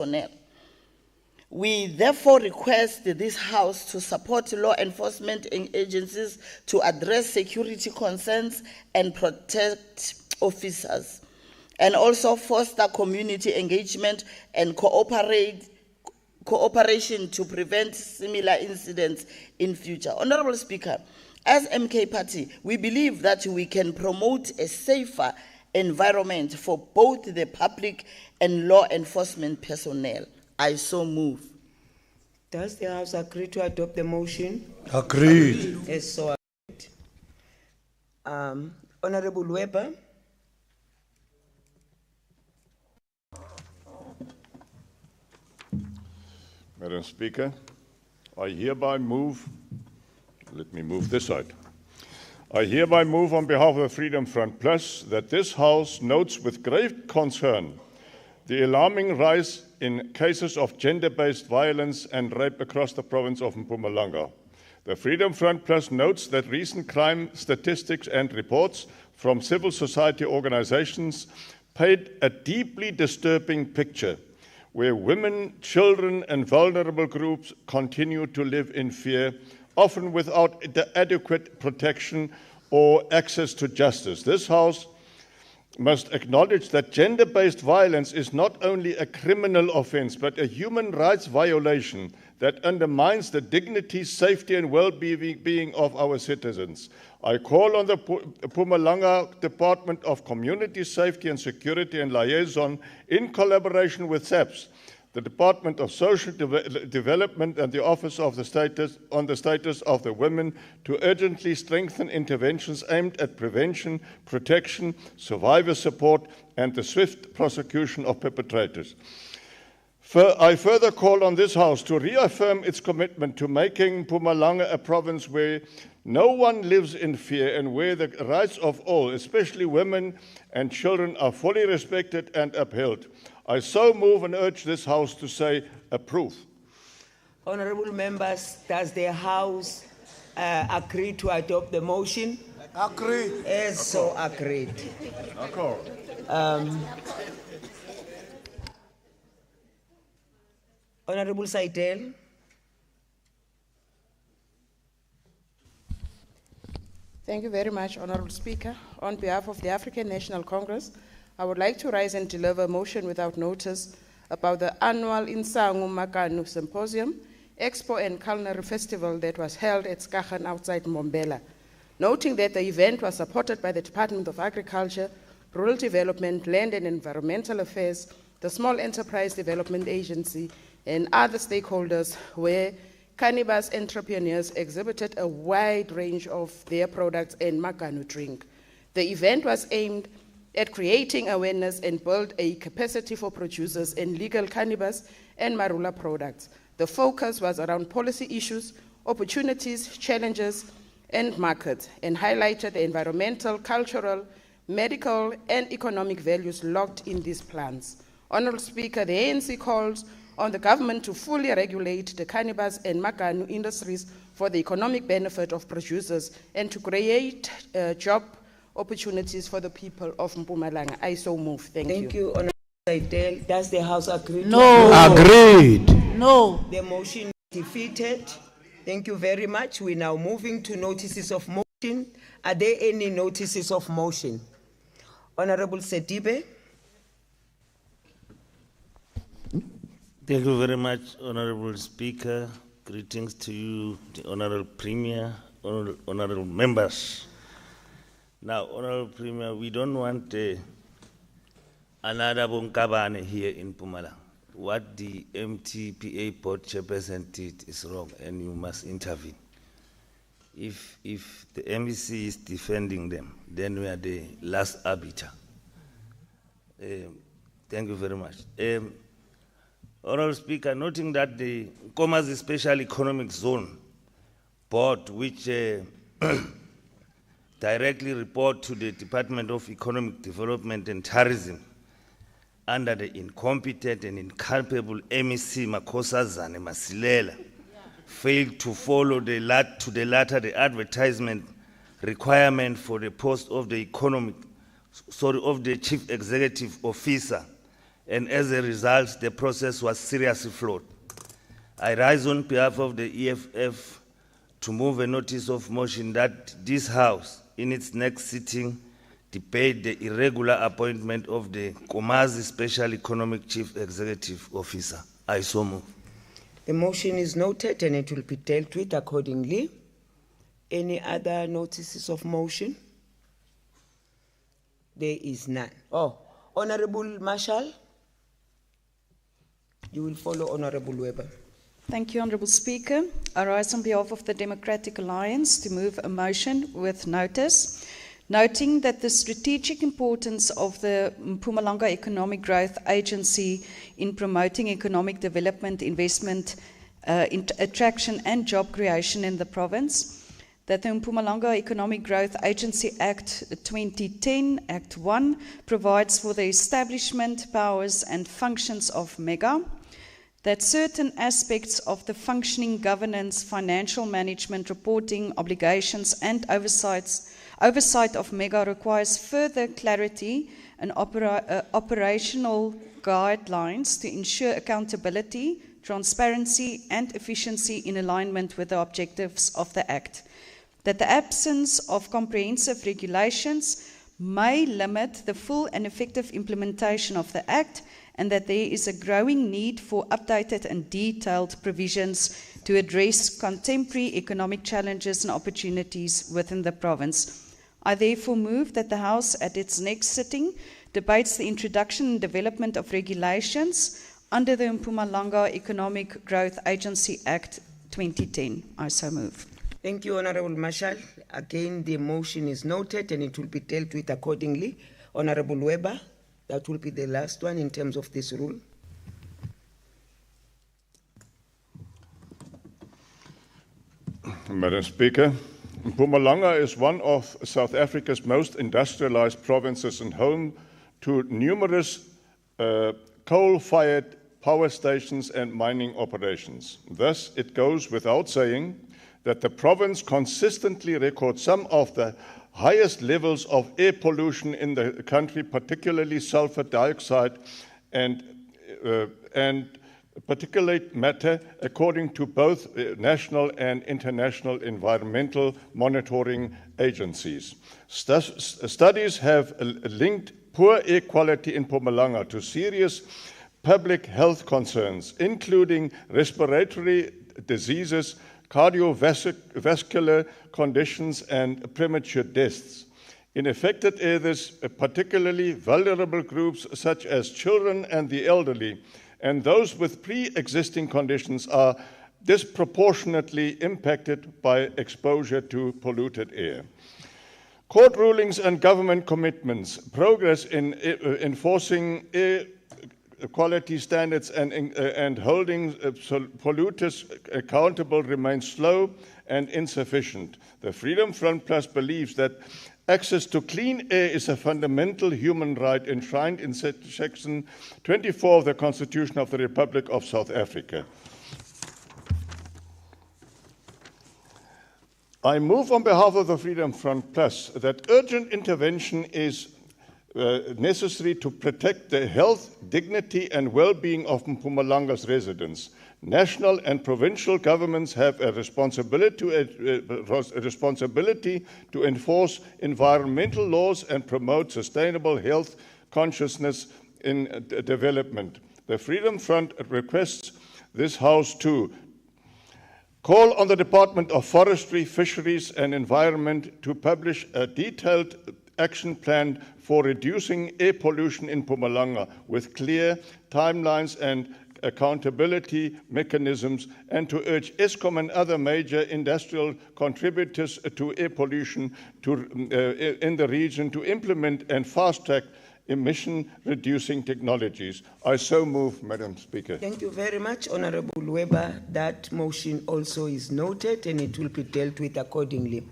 personnel. We therefore request this House to support law enforcement agencies to address security concerns and protect officers, and also foster community engagement and cooperation to prevent similar incidents in future. Honorable Speaker, as MK Party, we believe that we can promote a safer environment for both the public and law enforcement personnel. I so move. Does the House agree to adopt the motion? Agreed. Yes, so agreed. Honorable Weber. Madam Speaker, I hereby move, let me move this side. I hereby move on behalf of the Freedom Front Plus that this House notes with grave concern the alarming rise in cases of gender-based violence and rape across the province of Mpumalanga. The Freedom Front Plus notes that recent crime statistics and reports from civil society organizations paint a deeply disturbing picture where women, children, and vulnerable groups continue to live in fear, often without the adequate protection or access to justice. This House must acknowledge that gender-based violence is not only a criminal offense, but a human rights violation that undermines the dignity, safety, and well-being of our citizens. I call on the Mpumalanga Department of Community Safety and Security and Liaison, in collaboration with SAPS, the Department of Social Development and the Office of the Status of the Women, to urgently strengthen interventions aimed at prevention, protection, survivor support, and the swift prosecution of perpetrators. I further call on this House to reaffirm its commitment to making Mpumalanga a province where no one lives in fear and where the rights of all, especially women and children, are fully respected and upheld. I so move and urge this House to say approve. Honorable members, does the House agree to adopt the motion? Agreed. Yes, so agreed. Honorable Saidel. Thank you very much, Honorable Speaker. On behalf of the African National Congress, I would like to rise and deliver a motion without notice about the annual Insangu Makanu Symposium, Expo and Culinary Festival that was held at Skachan outside Mbombela, noting that the event was supported by the Department of Agriculture, Rural Development, Land and Environmental Affairs, the Small Enterprise Development Agency, and other stakeholders, where cannabis entrepreneurs exhibited a wide range of their products and Makanu drink. The event was aimed at creating awareness and build a capacity for producers in legal cannabis and marula products. The focus was around policy issues, opportunities, challenges, and markets, and highlighted the environmental, cultural, medical, and economic values locked in these plans. Honorable Speaker, the ANC calls on the government to fully regulate the cannabis and Makanu industries for the economic benefit of producers and to create job opportunities for the people of Mpumalanga. I so move. Thank you. Honorable Saidel. Does the House agree? No. Agreed. No. The motion is defeated. Thank you very much. We're now moving to notices of motion. Are there any notices of motion? Honorable Sedibe. Thank you very much, Honorable Speaker. Greetings to you, the Honorable Premier, honorable members. Now, Honorable Premier, we don't want another Bonkabane here in Mpumalanga. What the MTPA board chairperson did is wrong, and you must intervene. If the MEC is defending them, then we are the last arbiter. Thank you very much. Honorable Speaker, noting that the Nkomazi Special Economic Zone Board, which directly report to the Department of Economic Development and Tourism, under the incompetent and incapable MEC Makosazane Masilela, failed to follow the advertisement requirement for the post of the Chief Executive Officer and as a result, the process was seriously flawed. I rise on behalf of the EFF to move a notice of motion that this House, in its next sitting, debate the irregular appointment of the Komazi Special Economic Chief Executive Officer. I so move. The motion is noted and it will be dealt with accordingly. Any other notices of motion? There is none. Oh, Honorable Marshall, you will follow Honorable Weber. Thank you, Honourable Speaker. I rise on behalf of the Democratic Alliance to move a motion with notice, noting that the strategic importance of the Mpumalanga Economic Growth Agency in promoting economic development, investment, attraction and job creation in the province, that the Mpumalanga Economic Growth Agency Act 2010, Act 1, provides for the establishment, powers and functions of MEGA, that certain aspects of the functioning governance, financial management, reporting, obligations and oversight of MEGA requires further clarity and operational guidelines to ensure accountability, transparency and efficiency in alignment with the objectives of the Act. That the absence of comprehensive regulations may limit the full and effective implementation of the Act, and that there is a growing need for updated and detailed provisions to address contemporary economic challenges and opportunities within the province. I therefore move that the House at its next sitting debates the introduction and development of regulations under the Mpumalanga Economic Growth Agency Act 2010. I so move. Thank you, Honorable Marshall. Again, the motion is noted and it will be dealt with accordingly. Honorable Weber, that will be the last one in terms of this rule. Madam Speaker, Mpumalanga is one of South Africa's most industrialized provinces and home to numerous coal-fired power stations and mining operations. Thus, it goes without saying that the province consistently records some of the highest levels of air pollution in the country, particularly sulfur dioxide and particulate matter, according to both national and international environmental monitoring agencies. Studies have linked poor air quality in Mpumalanga to serious public health concerns, including respiratory diseases, cardiovascular conditions, and premature deaths. In affected areas, particularly vulnerable groups such as children and the elderly, and those with pre-existing conditions are disproportionately impacted by exposure to polluted air. Court rulings and government commitments, progress in enforcing air quality standards and holding polluters accountable remain slow and insufficient. The Freedom Front Plus believes that access to clean air is a fundamental human right enshrined in Section 24 of the Constitution of the Republic of South Africa. I move on behalf of the Freedom Front Plus that urgent intervention is necessary to protect the health, dignity and well-being of Mpumalanga's residents. National and provincial governments have a responsibility to enforce environmental laws and promote sustainable health consciousness in development. The Freedom Front requests this House to call on the Department of Forestry, Fisheries and Environment to publish a detailed action plan for reducing air pollution in Mpumalanga with clear timelines and accountability mechanisms, and to urge Eskom and other major industrial contributors to air pollution in the region to implement and fast-track emission-reducing technologies. I so move, Madam Speaker. Thank you very much, Honorable Weber. That motion also is noted and it will be dealt with accordingly.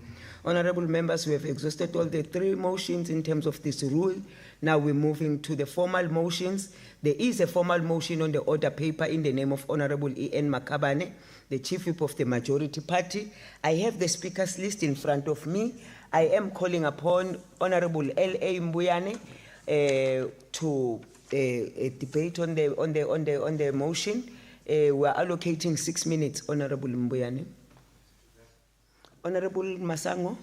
Honorable members, we have exhausted all the three motions in terms of this rule. Now we're moving to the formal motions. There is a formal motion on the order paper in the name of Honorable E.N. Makabane, the Chief Whip of the Majority Party. I have the speakers list in front of me. I am calling upon Honorable L.A. Mbuyane to a debate on the motion. We are allocating 6 minutes, Honorable Mbuyane. Honorable Masango.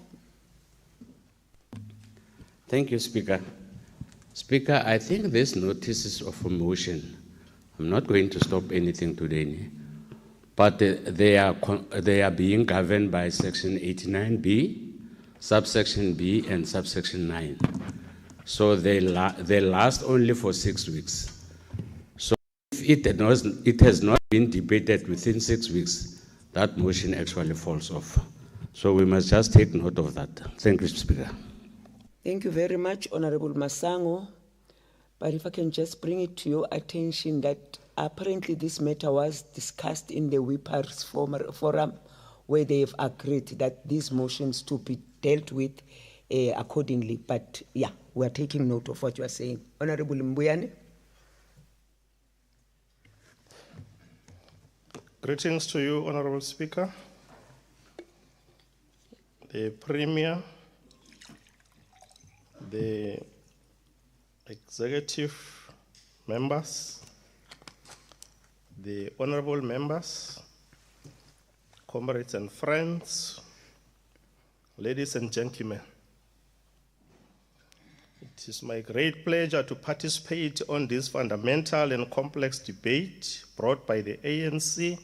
Thank you, Speaker. Speaker, I think this notices of a motion, I'm not going to stop anything today, but they are being governed by Section 89B, subsection B, and subsection 9. So they last only for 6 weeks. So if it has not been debated within 6 weeks, that motion actually falls off. So we must just take note of that. Thank you, Speaker. Thank you very much, Honorable Masango. But if I can just bring it to your attention that apparently this matter was discussed in the WIPARS forum where they have agreed that these motions to be dealt with accordingly. But yeah, we are taking note of what you are saying. Honorable Mbuyane. Greetings to you, Honorable Speaker, the Premier, the executive members, the honorable members, comrades and friends, ladies and gentlemen. It is my great pleasure to participate on this fundamental and complex debate brought by the ANC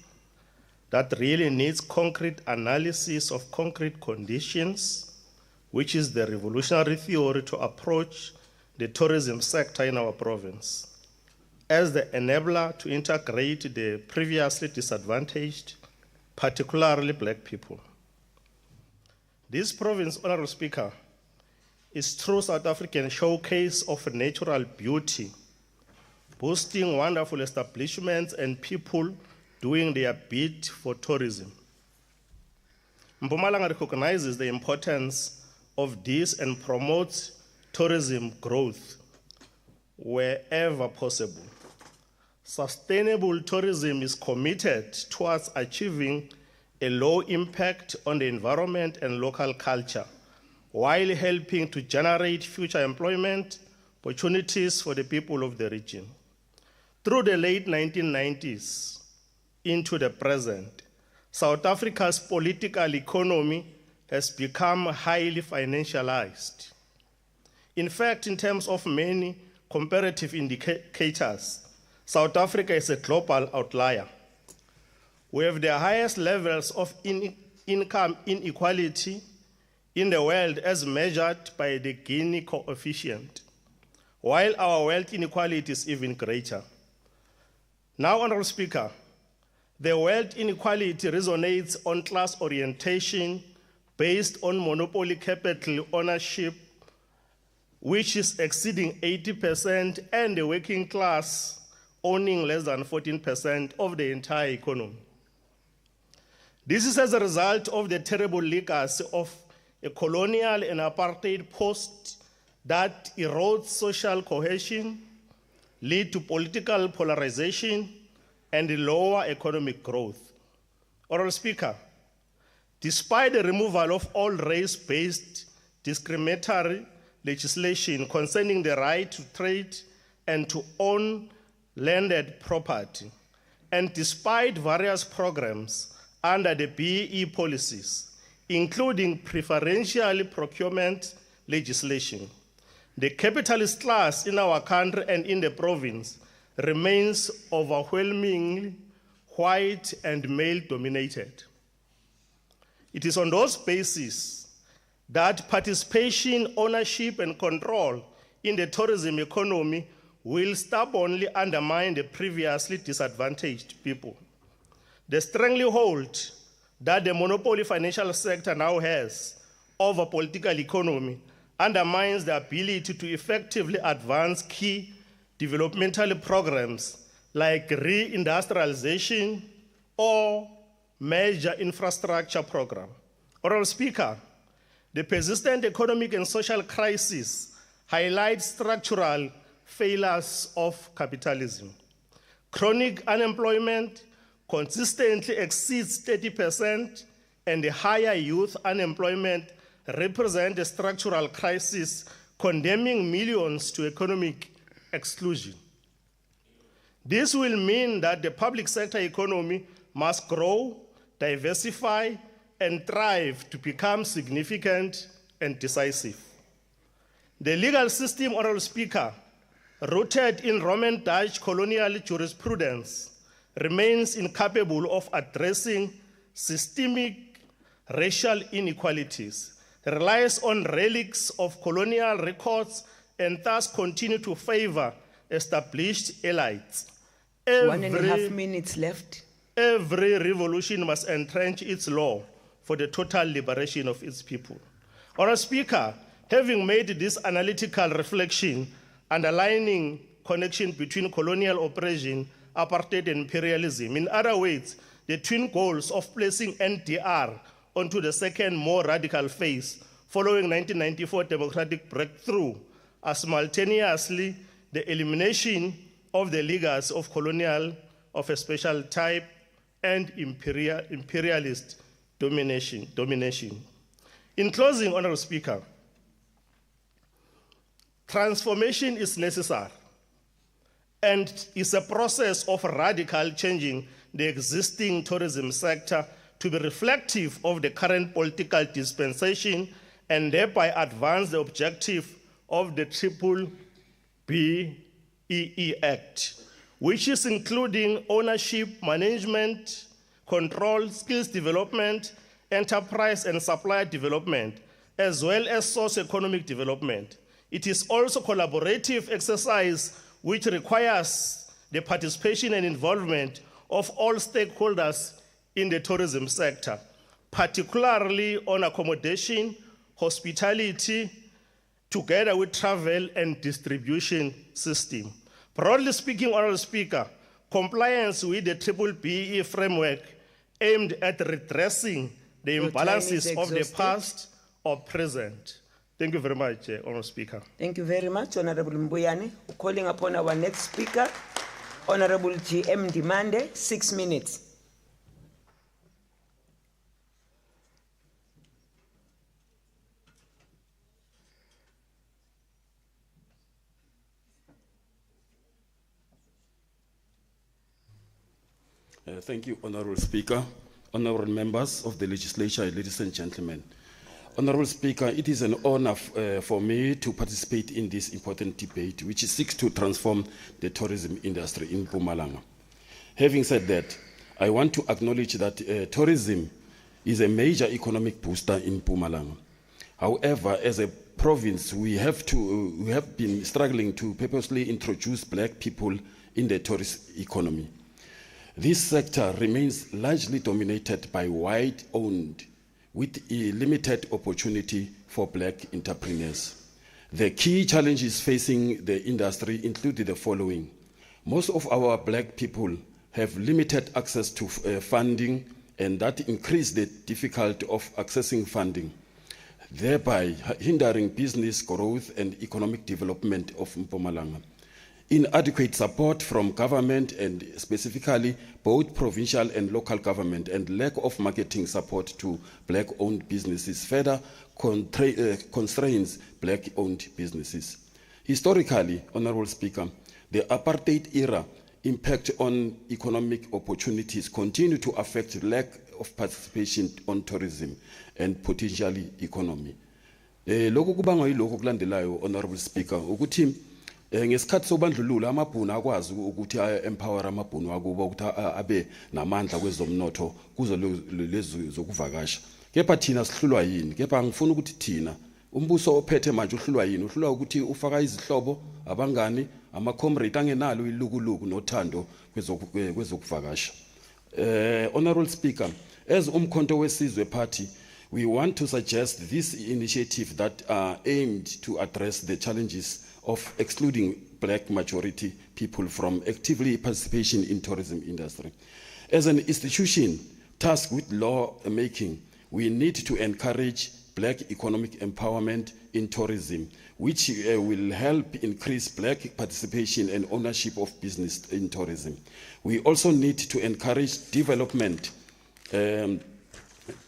that really needs concrete analysis of concrete conditions, which is the revolutionary theory to approach the tourism sector in our province as the enabler to integrate the previously disadvantaged, particularly black people. This province, Honorable Speaker, is true South African showcase of natural beauty, boasting wonderful establishments and people doing their bit for tourism. Mpumalanga recognizes the importance of this and promotes tourism growth wherever possible. Sustainable tourism is committed towards achieving a low impact on the environment and local culture, while helping to generate future employment opportunities for the people of the region. Through the late 1990s into the present, South Africa's political economy has become highly financialized. In fact, in terms of many comparative indicators, South Africa is a global outlier. We have the highest levels of income inequality in the world as measured by the Gini coefficient, while our wealth inequality is even greater. Now, Honorable Speaker, the wealth inequality resonates on class orientation based on monopoly capital ownership, which is exceeding 80%, and the working class owning less than 14% of the entire economy. This is as a result of the terrible legacy of a colonial and apartheid post that erodes social cohesion, lead to political polarization, and lower economic growth. Honorable Speaker, despite the removal of all race-based discriminatory legislation concerning the right to trade and to own landed property, and despite various programs under the BEE policies, including preferential procurement legislation, the capitalist class in our country and in the province remains overwhelmingly white and male-dominated. It is on those bases that participation, ownership, and control in the tourism economy will stubbornly undermine the previously disadvantaged people. The stranglehold that the monopoly financial sector now has over political economy undermines the ability to effectively advance key developmental programs like reindustrialization or major infrastructure program. Honorable Speaker, the persistent economic and social crisis highlights structural failures of capitalism. Chronic unemployment consistently exceeds 30%, and the higher youth unemployment represent a structural crisis condemning millions to economic exclusion. This will mean that the public sector economy must grow, diversify, and thrive to become significant and decisive. The legal system, Honorable Speaker, rooted in Roman Dutch colonial jurisprudence, remains incapable of addressing systemic racial inequalities, relies on relics of colonial records, and thus continue to favor established elites. 1.5 minutes left. Every revolution must entrench its law for the total liberation of its people. Honorable Speaker, having made this analytical reflection, underlining connection between colonial oppression, apartheid, and imperialism, in other words, the twin goals of placing NDR onto the second, more radical phase following 1994 democratic breakthrough, are simultaneously the elimination of the legacies of colonial of a special type and imperialist domination. In closing, Honorable Speaker, transformation is necessary and is a process of radical changing the existing tourism sector to be reflective of the current political dispensation and thereby advance the objective of the BBEE Act, which is including ownership, management, control, skills development, enterprise and supplier development, as well as socio-economic development. It is also a collaborative exercise which requires the participation and involvement of all stakeholders in the tourism sector, particularly on accommodation, hospitality, together with travel and distribution system. Broadly speaking, Honorable Speaker, compliance with the BBEE framework aimed at redressing the imbalances of the past or present. Thank you very much, Honorable Speaker. Thank you very much, Honorable Mbuyane. Calling upon our next speaker, Honorable GM Demande, 6 minutes. Thank you, Honorable Speaker, honorable members of the legislature, ladies and gentlemen. Honorable Speaker, it is an honor for me to participate in this important debate, which seeks to transform the tourism industry in Mpumalanga. Having said that, I want to acknowledge that tourism is a major economic booster in Mpumalanga. However, as a province, we have been struggling to purposely introduce black people in the tourist economy. This sector remains largely dominated by white-owned, with a limited opportunity for black entrepreneurs. The key challenges facing the industry include the following. Most of our black people have limited access to funding, and that increases the difficulty of accessing funding, thereby hindering business growth and economic development of Mpumalanga. Inadequate support from government, and specifically both provincial and local government, and lack of marketing support to black-owned businesses further constrains black-owned businesses. Historically, Honorable Speaker, the apartheid era impact on economic opportunities continue to affect lack of participation on tourism and potentially economy. Lokhu kubangwa yilokho kulandelayo, Honorable Speaker, ukuthi ngesikhathi sobandlululo amabhunu akwazi ukuthi empower amabhunu akuba ukuthi abe namandla kwezomnotho kuzo lezi zokuvakasha. Kepha thina sihlulwa yini? Kepha ngifuna ukuthi thina umbuso ophethe manje uhlulwa yini? Uhlulwa ukuthi ufaka izihlobo, abangani, ama-comrade angenalo ilukuluku nothando kwezokuvakasha. Honorable Speaker, as Umkhonto weSizwe Party, we want to suggest this initiative that are aimed to address the challenges of excluding black majority people from actively participation in tourism industry. As an institution tasked with law making, we need to encourage black economic empowerment in tourism, which will help increase black participation and ownership of business in tourism. We also need to encourage development and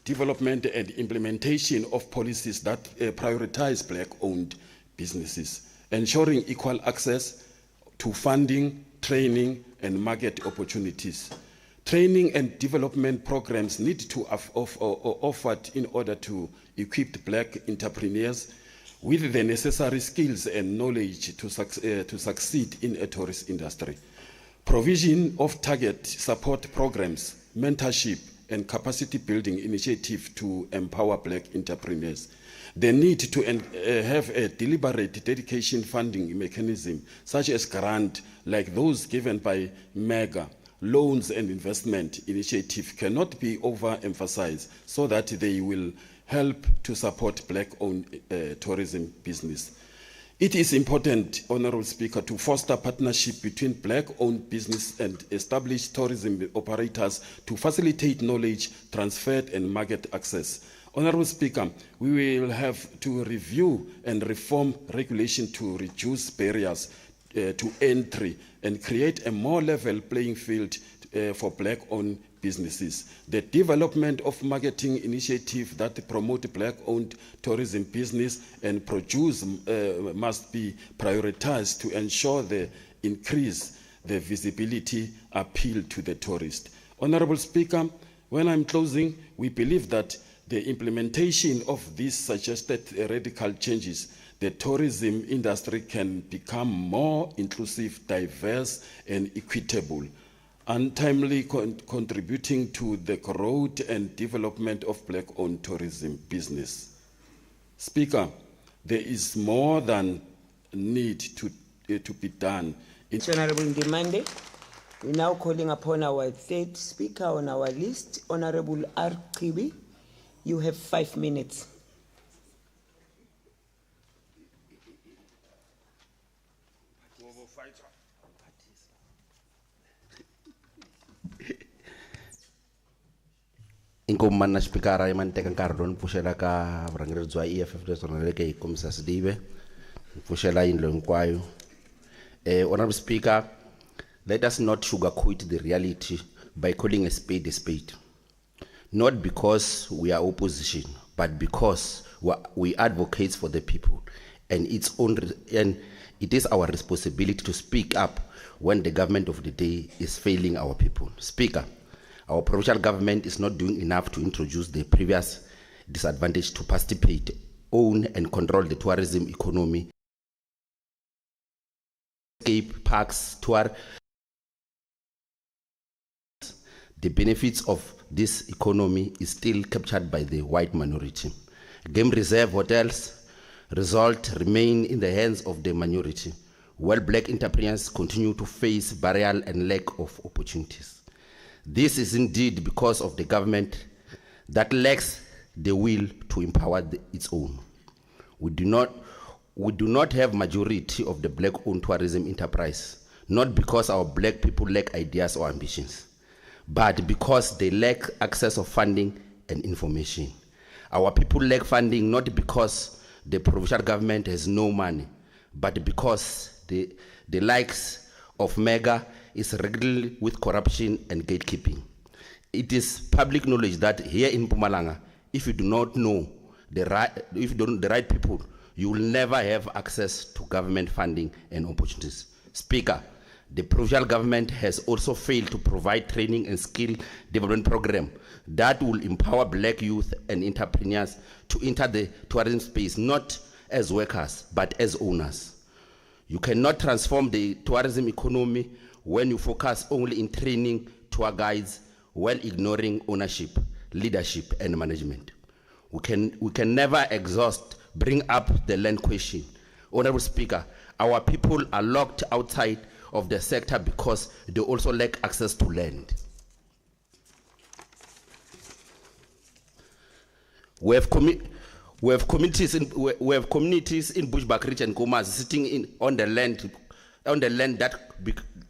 implementation of policies that prioritize black-owned businesses, ensuring equal access to funding, training, and market opportunities. Training and development programs need to be offered in order to equip black entrepreneurs with the necessary skills and knowledge to succeed in a tourist industry. Provision of target support programs, mentorship, and capacity building initiatives to empower black entrepreneurs. The need to have a deliberate dedication funding mechanism, such as grant like those given by MEGA, loans and investment initiative, cannot be overemphasized so that they will help to support black-owned tourism business. It is important, Honorable Speaker, to foster partnership between black-owned business and established tourism operators to facilitate knowledge transfer and market access. Honorable Speaker, we will have to review and reform regulation to reduce barriers to entry and create a more level playing field for black-owned businesses. The development of marketing initiatives that promote black-owned tourism business and produce must be prioritized to ensure the increase the visibility appeal to the tourist. Honorable Speaker, when I'm closing, we believe that the implementation of these suggested radical changes, the tourism industry can become more inclusive, diverse, and equitable, untimely contributing to the growth and development of black-owned tourism business. Speaker, there is more than need to be done. Honorable Ndimande, we're now calling upon our third speaker on our list, Honorable R. Kibi. You have 5 minutes. Inkom mana spikara iman tekan kardon pushela ka vrangere zwa EFF de sonale ke komisa sidibe pushela in lo nkwayo. Honorable Speaker, let us not sugarcoat the reality by calling a spade a spade. Not because we are opposition, but because we advocate for the people, and it is our responsibility to speak up when the government of the day is failing our people. Speaker, our provincial government is not doing enough to introduce the previous disadvantage to participate, own, and control the tourism economy. Parks, tour. The benefits of this economy is still captured by the white minority. Game reserve hotels remain in the hands of the minority, while black entrepreneurs continue to face barrier and lack of opportunities. This is indeed because of the government that lacks the will to empower its own. We do not have majority of the black-owned tourism enterprise, not because our black people lack ideas or ambitions, but because they lack access of funding and information. Our people lack funding not because the provincial government has no money, but because the likes of MEGA is regularly with corruption and gatekeeping. It is public knowledge that here in Mpumalanga, if you do not know the right people, you will never have access to government funding and opportunities. Speaker, the provincial government has also failed to provide training and skill development program that will empower black youth and entrepreneurs to enter the tourism space, not as workers, but as owners. You cannot transform the tourism economy when you focus only in training tour guides while ignoring ownership, leadership, and management. We can never bring up the land question. Honorable Speaker, our people are locked outside of the sector because they also lack access to land. We have communities in Bushbuckridge and Komas sitting on the land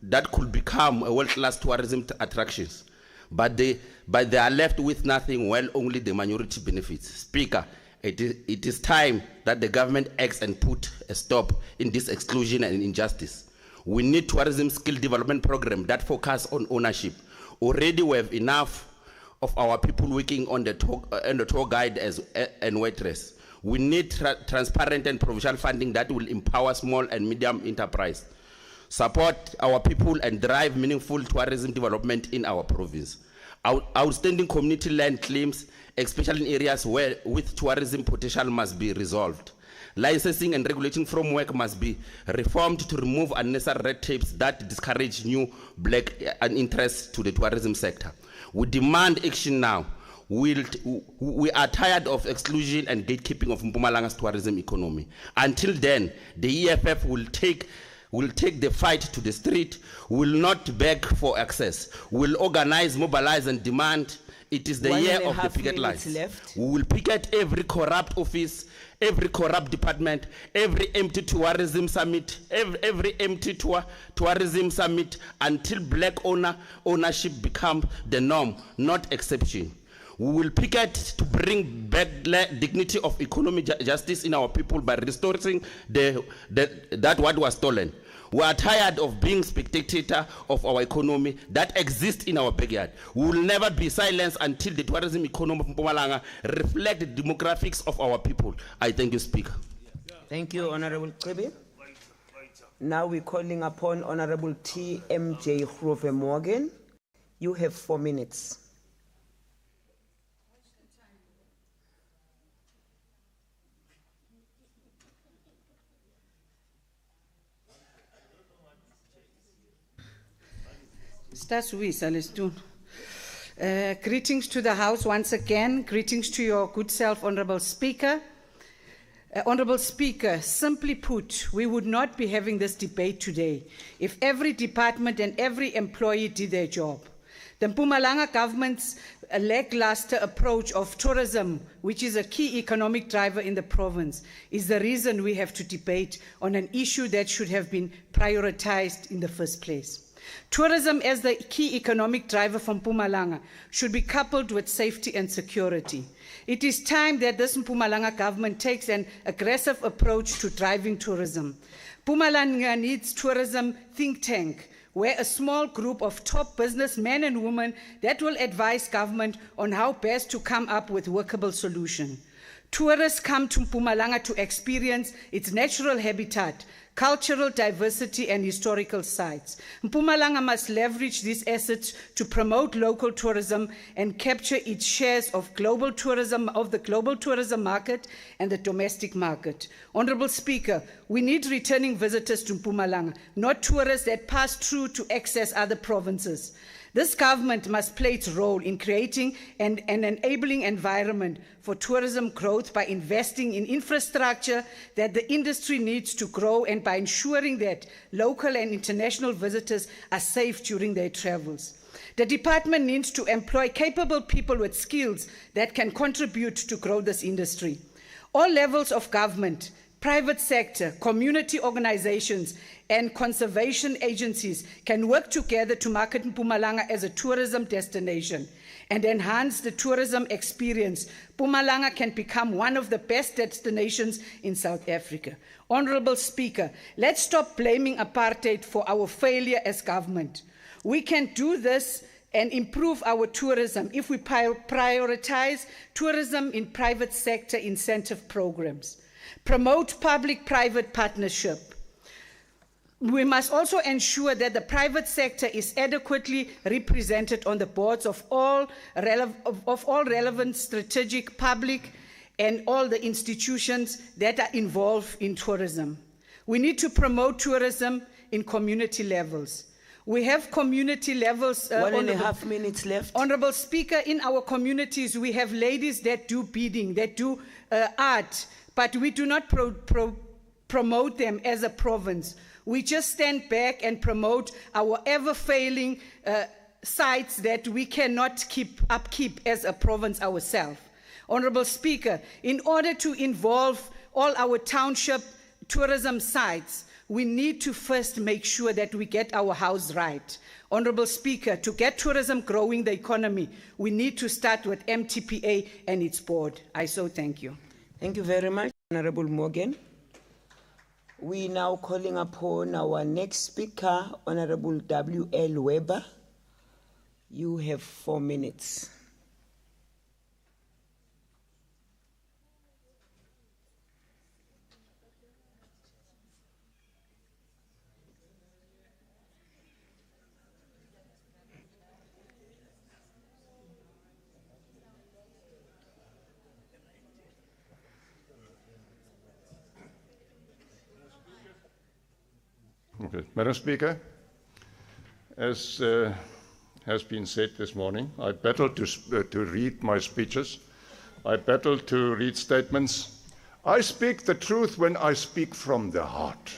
that could become a world-class tourism attractions, but they are left with nothing, while only the minority benefits. Speaker, it is time that the government acts and put a stop in this exclusion and injustice. We need tourism skill development program that focus on ownership. Already we have enough of our people working on the tour guide and waitress. We need transparent and provincial funding that will empower small and medium enterprise. support our people and drive meaningful tourism development in our province. Outstanding community land claims, especially in areas where with tourism potential, must be resolved. Licensing and regulating framework must be reformed to remove unnecessary red tapes that discourage new black interest to the tourism sector. We demand action now. We are tired of exclusion and gatekeeping of Mpumalanga's tourism economy. Until then, the EFF will take the fight to the street, will not beg for access, will organize, mobilize, and demand. It is the year of the picket lines. We will picket every corrupt office, every corrupt department, every empty tourism summit, every empty tourism summit until black ownership becomes the norm, not exception. We will picket to bring back dignity of economic justice in our people by restoring that what was stolen. We are tired of being spectator of our economy that exists in our backyard. We will never be silenced until the tourism economy of Mpumalanga reflect the demographics of our people. I thank you, Speaker. Thank you, Honorable Kribi. Now we're calling upon Honorable TMJ Grove Morgan. You have 4 minutes. Greetings to the House once again. Greetings to your good self, Honorable Speaker. Honorable Speaker, simply put, we would not be having this debate today if every department and every employee did their job. The Mpumalanga government's lackluster approach of tourism, which is a key economic driver in the province, is the reason we have to debate on an issue that should have been prioritized in the first place. Tourism as the key economic driver from Mpumalanga should be coupled with safety and security. It is time that this Mpumalanga government takes an aggressive approach to driving tourism. Mpumalanga needs tourism think tank, where a small group of top businessmen and women that will advise government on how best to come up with workable solutions. Tourists come to Mpumalanga to experience its natural habitat, cultural diversity, and historical sites. Mpumalanga must leverage these assets to promote local tourism and capture its shares of global tourism, of the global tourism market and the domestic market. Honorable Speaker, we need returning visitors to Mpumalanga, not tourists that pass through to access other provinces. This government must play its role in creating an enabling environment for tourism growth by investing in infrastructure that the industry needs to grow and by ensuring that local and international visitors are safe during their travels. The department needs to employ capable people with skills that can contribute to grow this industry. All levels of government, private sector, community organizations, and conservation agencies can work together to market Mpumalanga as a tourism destination and enhance the tourism experience. Mpumalanga can become one of the best destinations in South Africa. Honorable Speaker, let's stop blaming apartheid for our failure as government. We can do this and improve our tourism if we prioritize tourism in private sector incentive programs. Promote public-private partnership. We must also ensure that the private sector is adequately represented on the boards of all relevant strategic public and all the institutions that are involved in tourism. We need to promote tourism in community levels. We have community levels. 1.5 minutes left. Honorable Speaker, in our communities, we have ladies that do beading, that do art, but we do not promote them as a province. We just stand back and promote our ever-failing sites that we cannot upkeep as a province ourselves. Honorable Speaker, in order to involve all our township tourism sites, we need to first make sure that we get our house right. Honorable Speaker, to get tourism growing the economy, we need to start with MTPA and its board. I so thank you. Thank you very much, Honorable Morgan. We now calling upon our next speaker, Honorable W.L. Weber. You have 4 minutes. Okay. Madam Speaker, as has been said this morning, I battled to read my speeches. I battled to read statements. I speak the truth when I speak from the heart.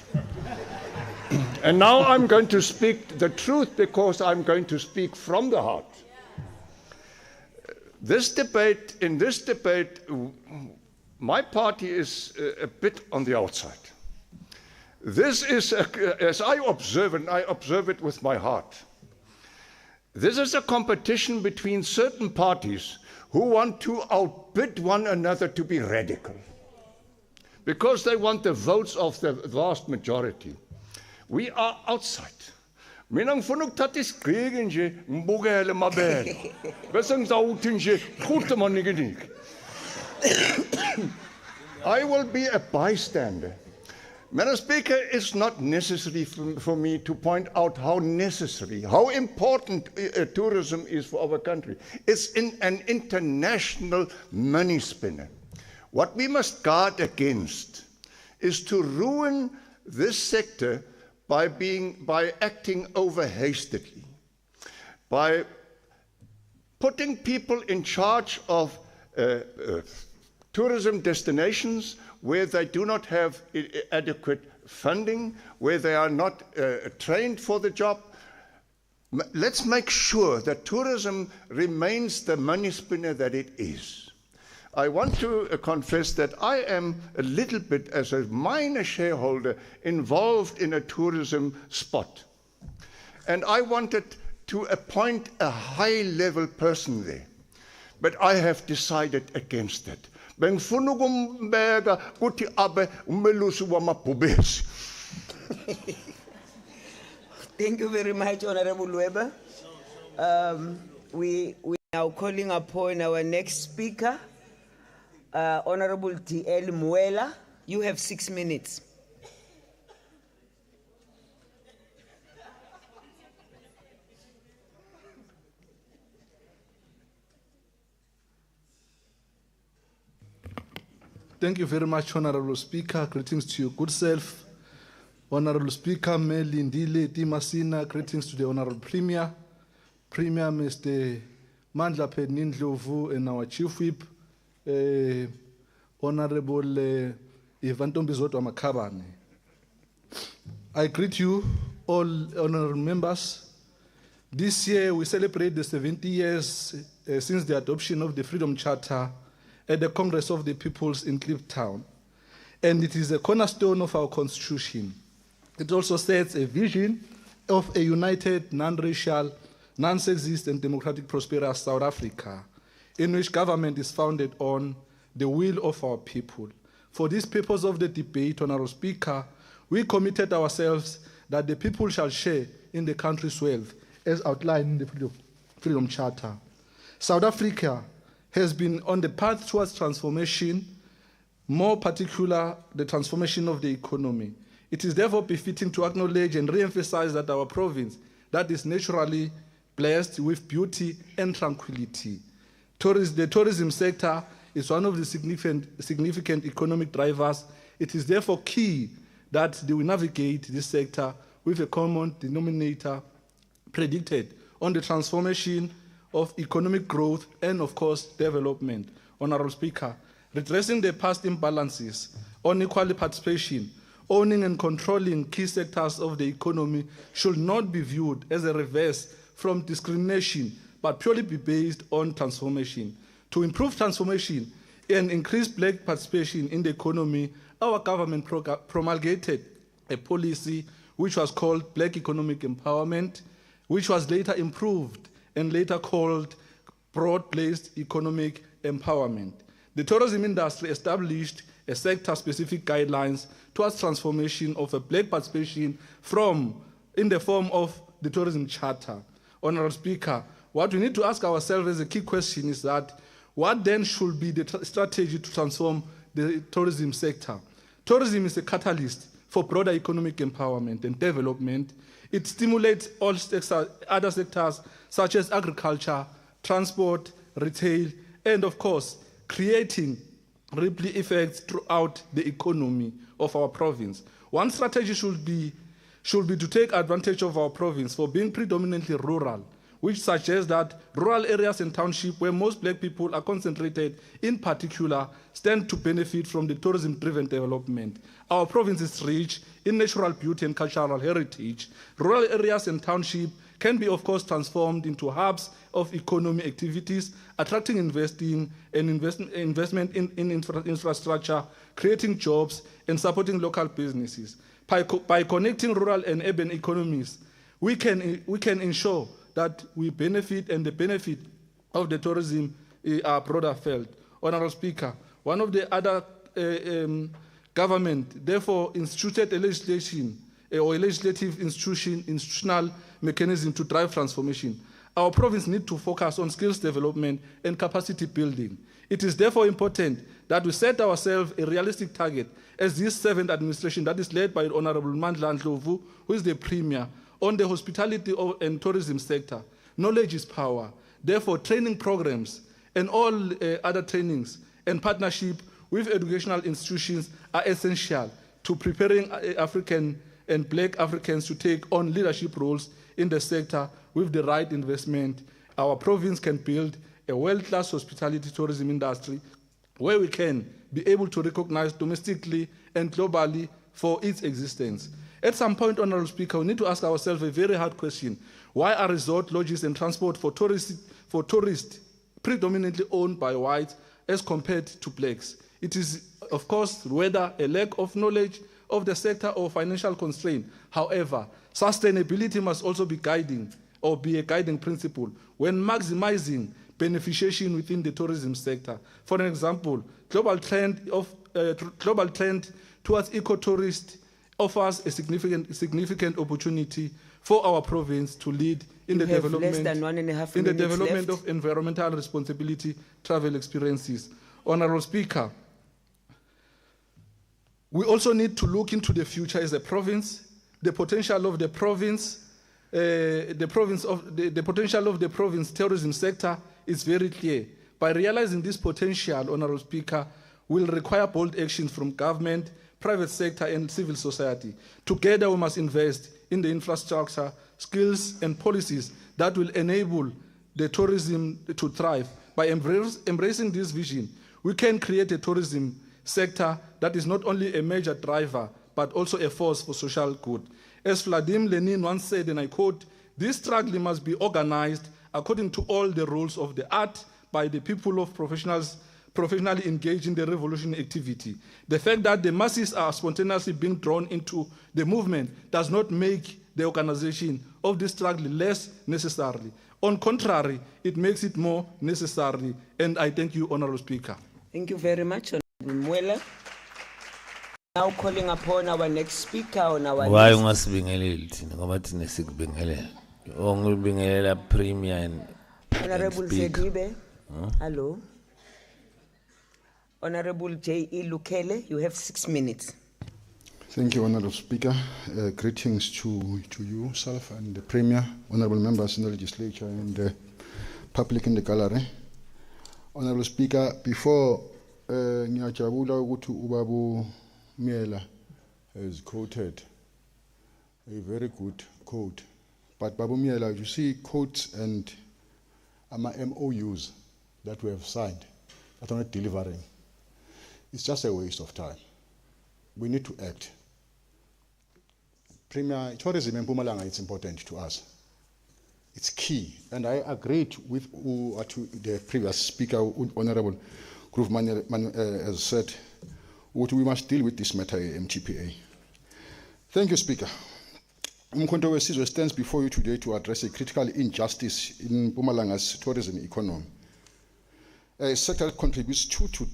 And now I'm going to speak the truth because I'm going to speak from the heart. In this debate, my party is a bit on the outside. This is, as I observe it, and I observe it with my heart, this is a competition between certain parties who want to outbid one another to be radical, because they want the votes of the vast majority. We are outside. Mina ngifuna ukuthatha isigqiki nje ngibukele mabele bese ngizawuthi nje qhuthe manikiniki. I will be a bystander. Madam Speaker, it's not necessary for me to point out how necessary, how important tourism is for our country. It's an international money spinner. What we must guard against is to ruin this sector by acting over hastily, by putting people in charge of tourism destinations where they do not have adequate funding, where they are not trained for the job. Let's make sure that tourism remains the money spinner that it is. I want to confess that I am a little bit, as a minor shareholder, involved in a tourism spot. And I wanted to appoint a high-level person there. But I have decided against it. Bengifuna ukumbeka kuthi abe umelusi wamabhubesi. Thank you very much, Honorable Weber. We now calling upon our next speaker, Honorable D.L. Muela. You have 6 minutes. Thank you very much, Honorable Speaker. Greetings to your good self. Honorable Speaker, Melindile Timasina, greetings to the Honorable Premier, Mr. Mandla Pednindlovu, and our Chief Whip, Honorable Ivan Tombizotwa Makabane. I greet you, all honorable members. This year we celebrate the 70 years since the adoption of the Freedom Charter at the Congress of the Peoples in Kliptown. And it is a cornerstone of our Constitution. It also sets a vision of a united, non-racial, non-sexist and democratic prosperous South Africa, in which government is founded on the will of our people. For this purpose of the debate, Honorable Speaker, we committed ourselves that the people shall share in the country's wealth, as outlined in the Freedom Charter. South Africa has been on the path towards transformation, more particular, the transformation of the economy. It is therefore befitting to acknowledge and re-emphasize that our province, that is naturally blessed with beauty and tranquility. The tourism sector is one of the significant economic drivers. It is therefore key that we navigate this sector with a common denominator predicted on the transformation of economic growth and, of course, development. Honorable Speaker, redressing the past imbalances on equal participation, owning and controlling key sectors of the economy should not be viewed as a reverse from discrimination, but purely be based on transformation. To improve transformation and increase black participation in the economy, our government promulgated a policy which was called Black Economic Empowerment, which was later improved and later called Broad-Based Economic Empowerment. The tourism industry established a sector-specific guidelines towards transformation of a black participation in the form of the Tourism Charter. Honorable Speaker, what we need to ask ourselves as a key question is that what then should be the strategy to transform the tourism sector? Tourism is a catalyst for broader economic empowerment and development. It stimulates all other sectors such as agriculture, transport, retail, and of course, creating ripple effects throughout the economy of our province. One strategy should be to take advantage of our province for being predominantly rural, which suggests that rural areas and townships where most black people are concentrated, in particular, stand to benefit from the tourism-driven development. Our province is rich in natural beauty and cultural heritage. Rural areas and townships can be, of course, transformed into hubs of economic activities, attracting investment in infrastructure, creating jobs, and supporting local businesses. By connecting rural and urban economies, we can ensure that we benefit and the benefit of the tourism are broader felt. Honorable Speaker, one of the other government therefore instituted a legislation or a legislative institutional mechanism to drive transformation. Our province needs to focus on skills development and capacity building. It is therefore important that we set ourselves a realistic target as this seventh administration that is led by Honorable Mandla Ndlovu, who is the Premier, on the hospitality and tourism sector. Knowledge is power. Therefore, training programs and all other trainings and partnership with educational institutions are essential to preparing African and Black Africans to take on leadership roles in the sector. With the right investment, our province can build a world-class hospitality tourism industry where we can be able to recognize domestically and globally for its existence. At some point, Honorable Speaker, we need to ask ourselves a very hard question. Why are resort lodges and transport for tourists predominantly owned by whites as compared to blacks? It is, of course, whether a lack of knowledge of the sector or financial constraint. However, sustainability must also be guiding or be a guiding principle when maximizing beneficiation within the tourism sector. For an example, global trend towards eco-tourist offers a significant opportunity for our province to lead in the development of environmental responsibility travel experiences. Honorable Speaker, we also need to look into the future as a province, the potential of the province. The potential of the province tourism sector is very clear. By realizing this potential, Honorable Speaker, will require bold actions from government, private sector, and civil society. Together, we must invest in the infrastructure, skills, and policies that will enable the tourism to thrive. By embracing this vision, we can create a tourism sector that is not only a major driver, but also a force for social good. As Vladimir Lenin once said, and I quote, "This struggle must be organized according to all the rules of the art by the people of professionally engaged in the revolutionary activity. The fact that the masses are spontaneously being drawn into the movement does not make the organization of this struggle less necessary. On contrary, it makes it more necessary." And I thank you, Honorable Speaker. Thank you very much, Honorable Mwela. Now calling upon our next speaker on our Why list. ungasibingeleli thina ngoba thina sikubingelela. Ongibingelela Premier and Honorable Speaker. Zedibe. Hello. Honorable J.E. Lukele, you have 6 minutes. Thank you, Honorable Speaker. Greetings to you, self, and the Premier, honorable members in the legislature, and the public in the gallery. Honorable Speaker, before ngiyajabula ukuthi ubabu Miela has quoted a very good quote. But Babu Miela, you see quotes and MOUs that we have signed that are not delivering. It's just a waste of time. We need to act. Premier, tourism in Mpumalanga, it's important to us. It's key. And I agreed with the previous speaker, Honorable Groove has said, we must deal with this matter, MTPA. Thank you, Speaker. Umkhonto wesizwe stands before you today to address a critical injustice in Mpumalanga's tourism economy. A sector contributes 2 to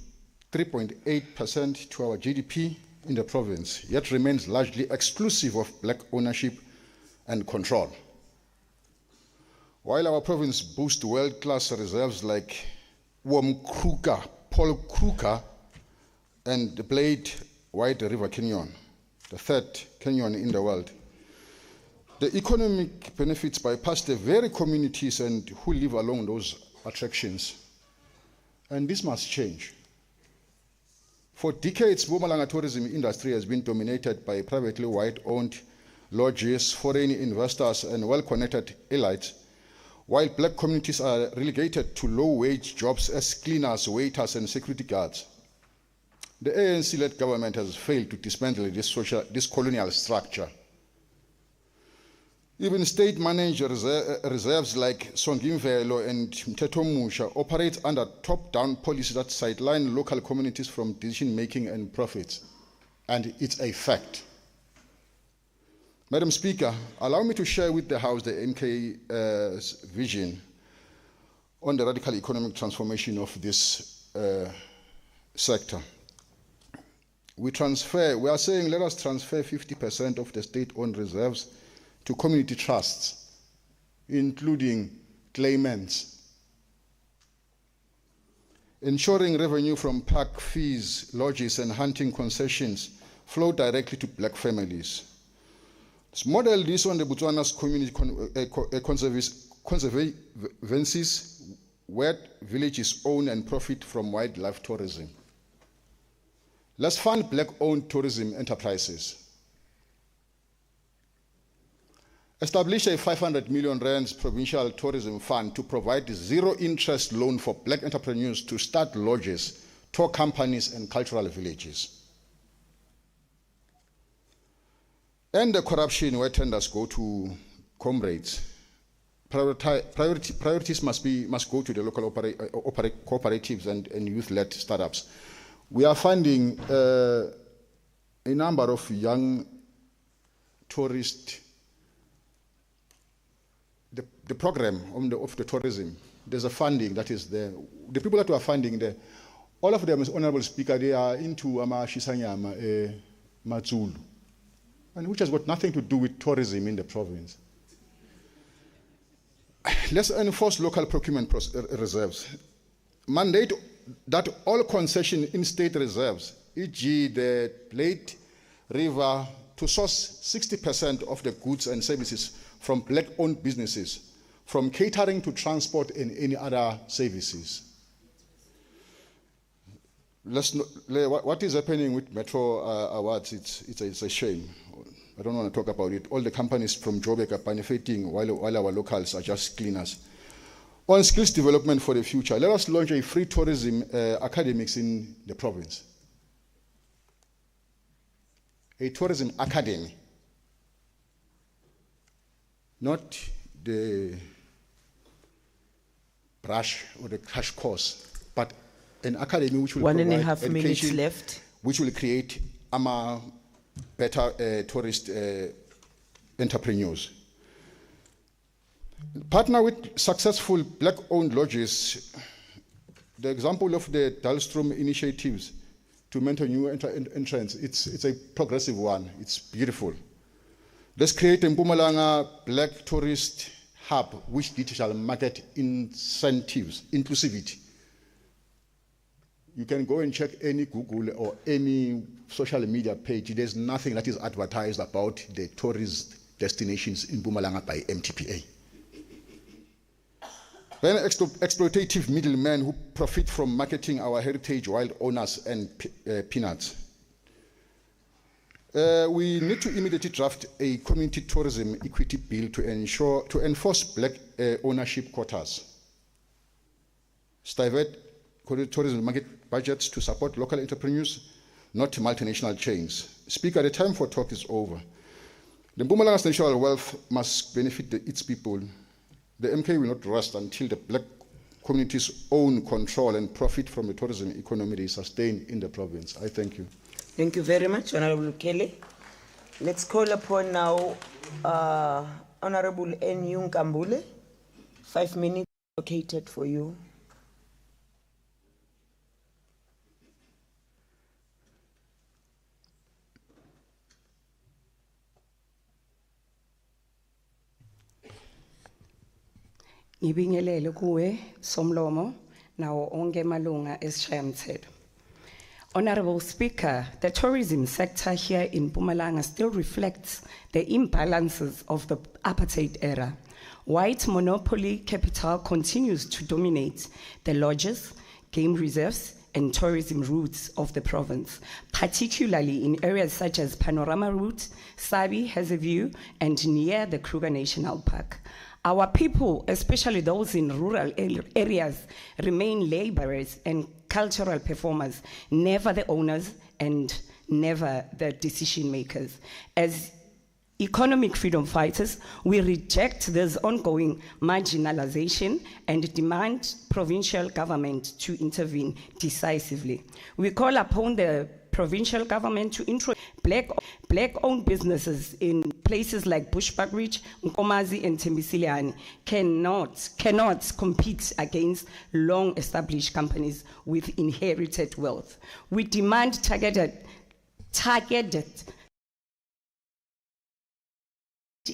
3.8% to our GDP in the province, yet remains largely exclusive of black ownership and control. While our province boasts world-class reserves like Paul Kruger, and the Blade White River Canyon, the third canyon in the world, the economic benefits bypass the very communities and who live along those attractions. And this must change. For decades, Mpumalanga tourism industry has been dominated by privately white-owned lodges, foreign investors, and well-connected elites, while black communities are relegated to low-wage jobs as cleaners, waiters, and security guards. The ANC-led government has failed to dismantle this colonial structure. Even state-managed reserves like Songimvelo and Mthethwa operate under top-down policies that sideline local communities from decision-making and profits. And it's a fact. Madam Speaker, allow me to share with the House the MK's vision on the radical economic transformation of this sector. We are saying let us transfer 50% of the state-owned reserves to community trusts, including claimants, ensuring revenue from park fees, lodges, and hunting concessions flow directly to black families. Let's model this on the Botswana's community conservancies, where villages own and profit from wildlife tourism. Let's fund black-owned tourism enterprises. Establish a 500 million rands provincial tourism fund to provide zero-interest loan for black entrepreneurs to start lodges, tour companies, and cultural villages. End the corruption where tenders go to comrades. Priorities must go to the local cooperatives and youth-led startups. We are funding a number of young tourists. The program of the tourism, there's a funding that is there. The people that we are funding there, all of them, as Honorable Speaker, they are into Shisanyama, Matsulu, and which has got nothing to do with tourism in the province. Let's enforce local procurement reserves. Mandate that all concession in state reserves, e.g. the Lake River, to source 60% of the goods and services from black-owned businesses, from catering to transport and any other services. What is happening with Metro Awards, it's a shame. I don't want to talk about it. All the companies from Joburg are benefiting while our locals are just cleaners. On skills development for the future, let us launch a free tourism academics in the province. A tourism academy. Not the brush or the crash course, but an academy which will 1.5 minutes left, which will create better tourist entrepreneurs. Partner with successful black-owned lodges. The example of the Dahlstrom initiatives to mentor new entrants, it's a progressive one. It's beautiful. Let's create a Mpumalanga Black Tourist Hub, which digital market incentives, inclusivity. You can go and check any Google or any social media page. There's nothing that is advertised about the tourist destinations in Mpumalanga by MTPA. Then exploitative middlemen who profit from marketing our heritage, wild owners, and peanuts. We need to immediately draft a community tourism equity bill to enforce black ownership quotas. Divert tourism market budgets to support local entrepreneurs, not multinational chains. Speaker, the time for talk is over. The Mpumalanga's national wealth must benefit its people. The MK will not rest until the black communities own, control, and profit from the tourism economy they sustain in the province. I thank you. Thank you very much, Honorable Kelly. Let's call upon now Honorable N. Kambule. 5 minutes allocated for you. Ngibingelele kuwe Somlomo nawo onke malunga esishayamthetho. Honorable Speaker, the tourism sector here in Mpumalanga still reflects the imbalances of the apartheid era. White monopoly capital continues to dominate the lodges, game reserves, and tourism routes of the province, particularly in areas such as Panorama Route, Sabi has a view, and near the Kruger National Park. Our people, especially those in rural areas, remain laborers and cultural performers, never the owners and never the decision makers. As economic freedom fighters, we reject this ongoing marginalization and demand provincial government to intervene decisively. We call upon the provincial government to introduce black-owned businesses in places like Bushbuck Ridge, Nkomazi, and Tembisiliani cannot compete against long-established companies with inherited wealth. We demand targeted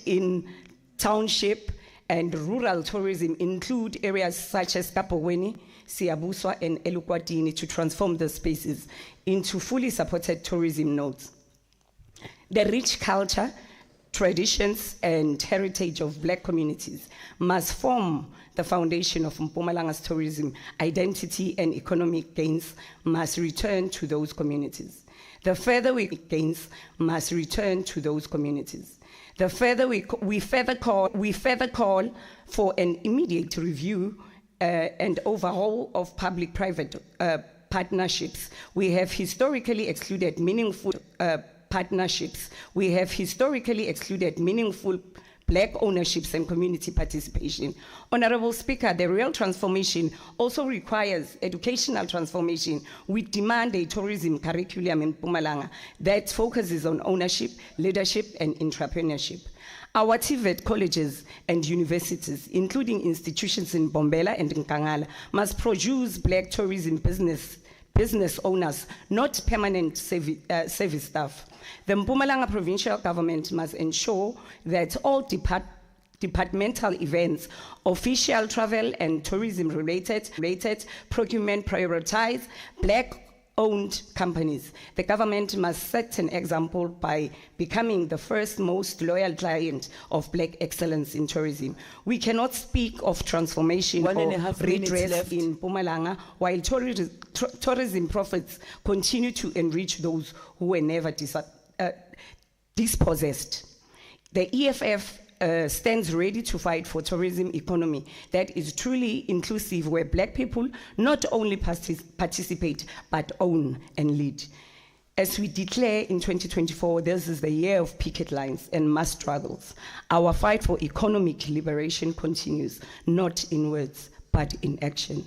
in township and rural tourism include areas such as Kapoweni, Siabuswa, and Elukwatini to transform the spaces into fully supported tourism nodes. The rich culture, traditions, and heritage of black communities must form the foundation of Mpumalanga's tourism identity, and economic gains must return to those communities. The further we gains must return to those communities. The further we further call for an immediate review and overhaul of public-private partnerships. We have historically excluded meaningful partnerships. We have historically excluded meaningful black ownerships and community participation. Honorable Speaker, the real transformation also requires educational transformation. We demand a tourism curriculum in Mpumalanga that focuses on ownership, leadership, and entrepreneurship. Our TVET colleges and universities, including institutions in Bombela and in Kangala, must produce black tourism business owners, not permanent service staff. The Mpumalanga provincial government must ensure that all departmental events, official travel and tourism related procurement prioritize black-owned companies. The government must set an example by becoming the first most loyal client of black excellence in tourism. We cannot speak of transformation or redress in Mpumalanga while tourism profits continue to enrich those who were never dispossessed. The EFF stands ready to fight for tourism economy that is truly inclusive, where black people not only participate but own and lead. As we declare in 2024, this is the year of picket lines and mass struggles. Our fight for economic liberation continues, not in words, but in action.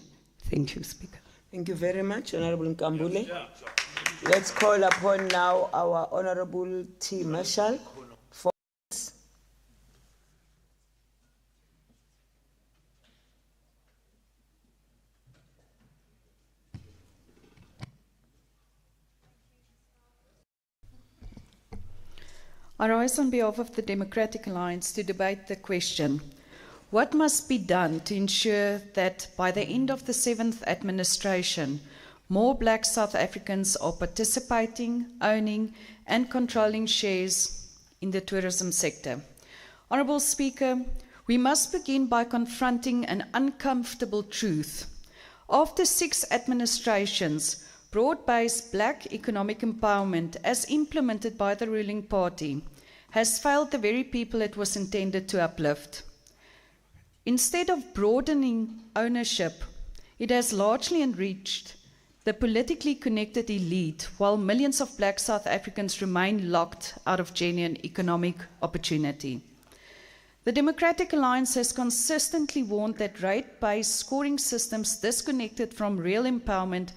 Thank you, Speaker. Thank you very much, Honorable Nkambule. Let's call upon now our Honorable T. Marshall. I rise on behalf of the Democratic Alliance to debate the question: what must be done to ensure that by the end of the 7th administration, more black South Africans are participating, owning, and controlling shares in the tourism sector? Honourable Speaker, we must begin by confronting an uncomfortable truth. After 6 administrations, broad-based black economic empowerment, as implemented by the ruling party, has failed the very people it was intended to uplift. Instead of broadening ownership, it has largely enriched the politically connected elite, while millions of black South Africans remain locked out of genuine economic opportunity. The Democratic Alliance has consistently warned that rate-based scoring systems disconnected from real empowerment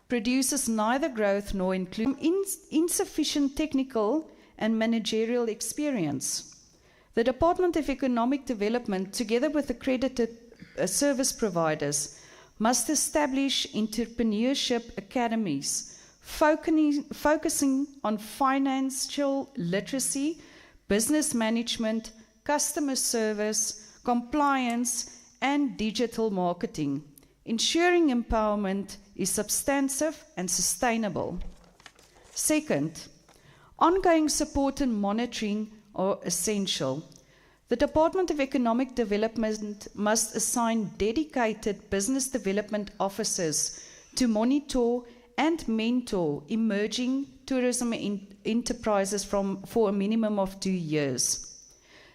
produces neither growth nor insufficient technical and managerial experience. The Department of Economic Development, together with accredited service providers, must establish entrepreneurship academies focusing on financial literacy, business management, customer service, compliance, and digital marketing, ensuring empowerment is substantive and sustainable. Second, ongoing support and monitoring are essential. The Department of Economic Development must assign dedicated business development officers to monitor and mentor emerging tourism enterprises for a minimum of 2 years.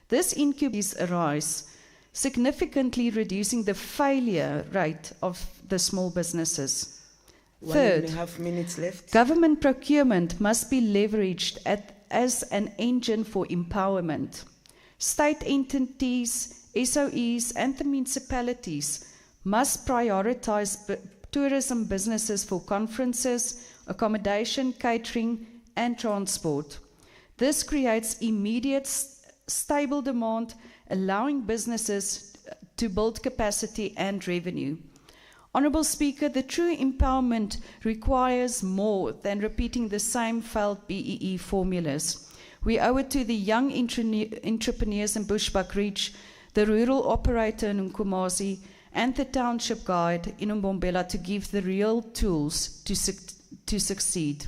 This incubation arise, significantly reducing the failure rate of the small businesses. 1.5 minutes left. Government procurement must be leveraged as an engine for empowerment. State entities, SOEs, and the municipalities must prioritize tourism businesses for conferences, accommodation, catering, and transport. This creates immediate, stable demand, allowing businesses to build capacity and revenue. Honourable Speaker, the true empowerment requires more than repeating the same failed BEE formulas. We owe it to the young entrepreneurs in Bushbuckridge, the rural operator in Nkomazi, and the township guide in Mbombela to give the real tools to succeed.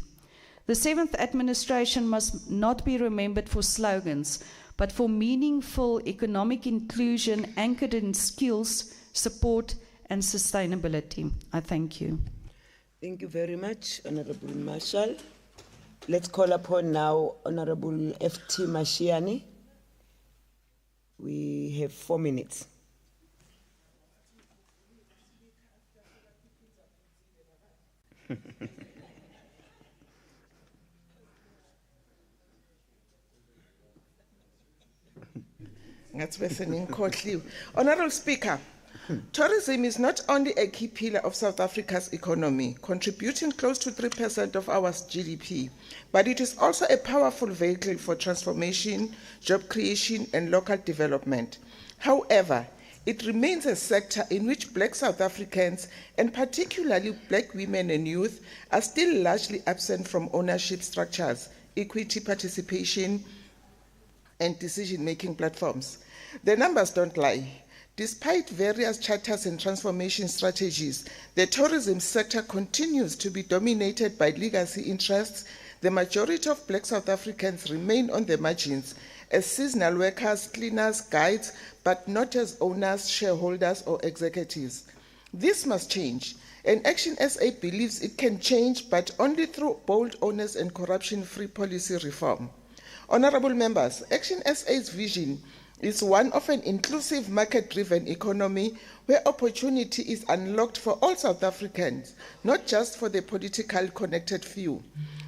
The 7th administration must not be remembered for slogans, but for meaningful economic inclusion anchored in skills, support, and sustainability. I thank you. Thank you very much, Honorable Marshall. Let's call upon now Honorable F.T. Mashiani. We have 4 minutes. Honourable Speaker, tourism is not only a key pillar of South Africa's economy, contributing close to 3% of our GDP, but it is also a powerful vehicle for transformation, job creation, and local development. However, it remains a sector in which Black South Africans, and particularly Black women and youth, are still largely absent from ownership structures, equity participation, and decision-making platforms. The numbers don't lie. Despite various charters and transformation strategies, the tourism sector continues to be dominated by legacy interests. The majority of Black South Africans remain on the margins as seasonal workers, cleaners, guides, but not as owners, shareholders, or executives. This must change, and Action SA believes it can change, but only through bold, honest, and corruption-free policy reform. Honourable members, Action SA's vision is one of an inclusive, market-driven economy where opportunity is unlocked for all South Africans, not just for the politically connected few.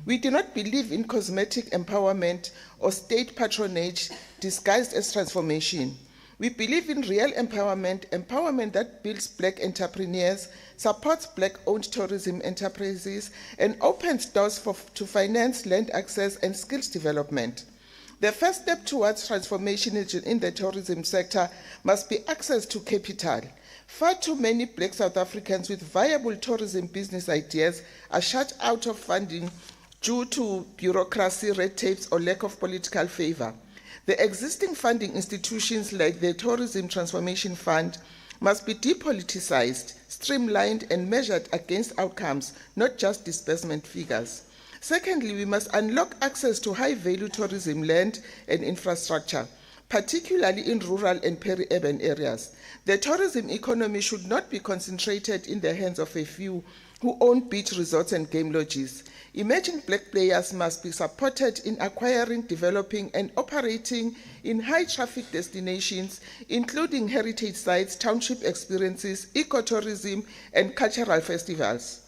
We do not believe in cosmetic empowerment or state patronage disguised as transformation. We believe in real empowerment, empowerment that builds Black entrepreneurs, supports Black-owned tourism enterprises, and opens doors to finance, land access, and skills development. The first step towards transformation in the tourism sector must be access to capital. Far too many Black South Africans with viable tourism business ideas are shut out of funding due to bureaucracy, red tapes, or lack of political favor. The existing funding institutions like the Tourism Transformation Fund must be depoliticized, streamlined, and measured against outcomes, not just disbursement figures. Secondly, we must unlock access to high-value tourism land and infrastructure, particularly in rural and peri-urban areas. The tourism economy should not be concentrated in the hands of a few who own beach resorts and game lodges. Emerging Black players must be supported in acquiring, developing, and operating in high-traffic destinations, including heritage sites, township experiences, ecotourism, and cultural festivals.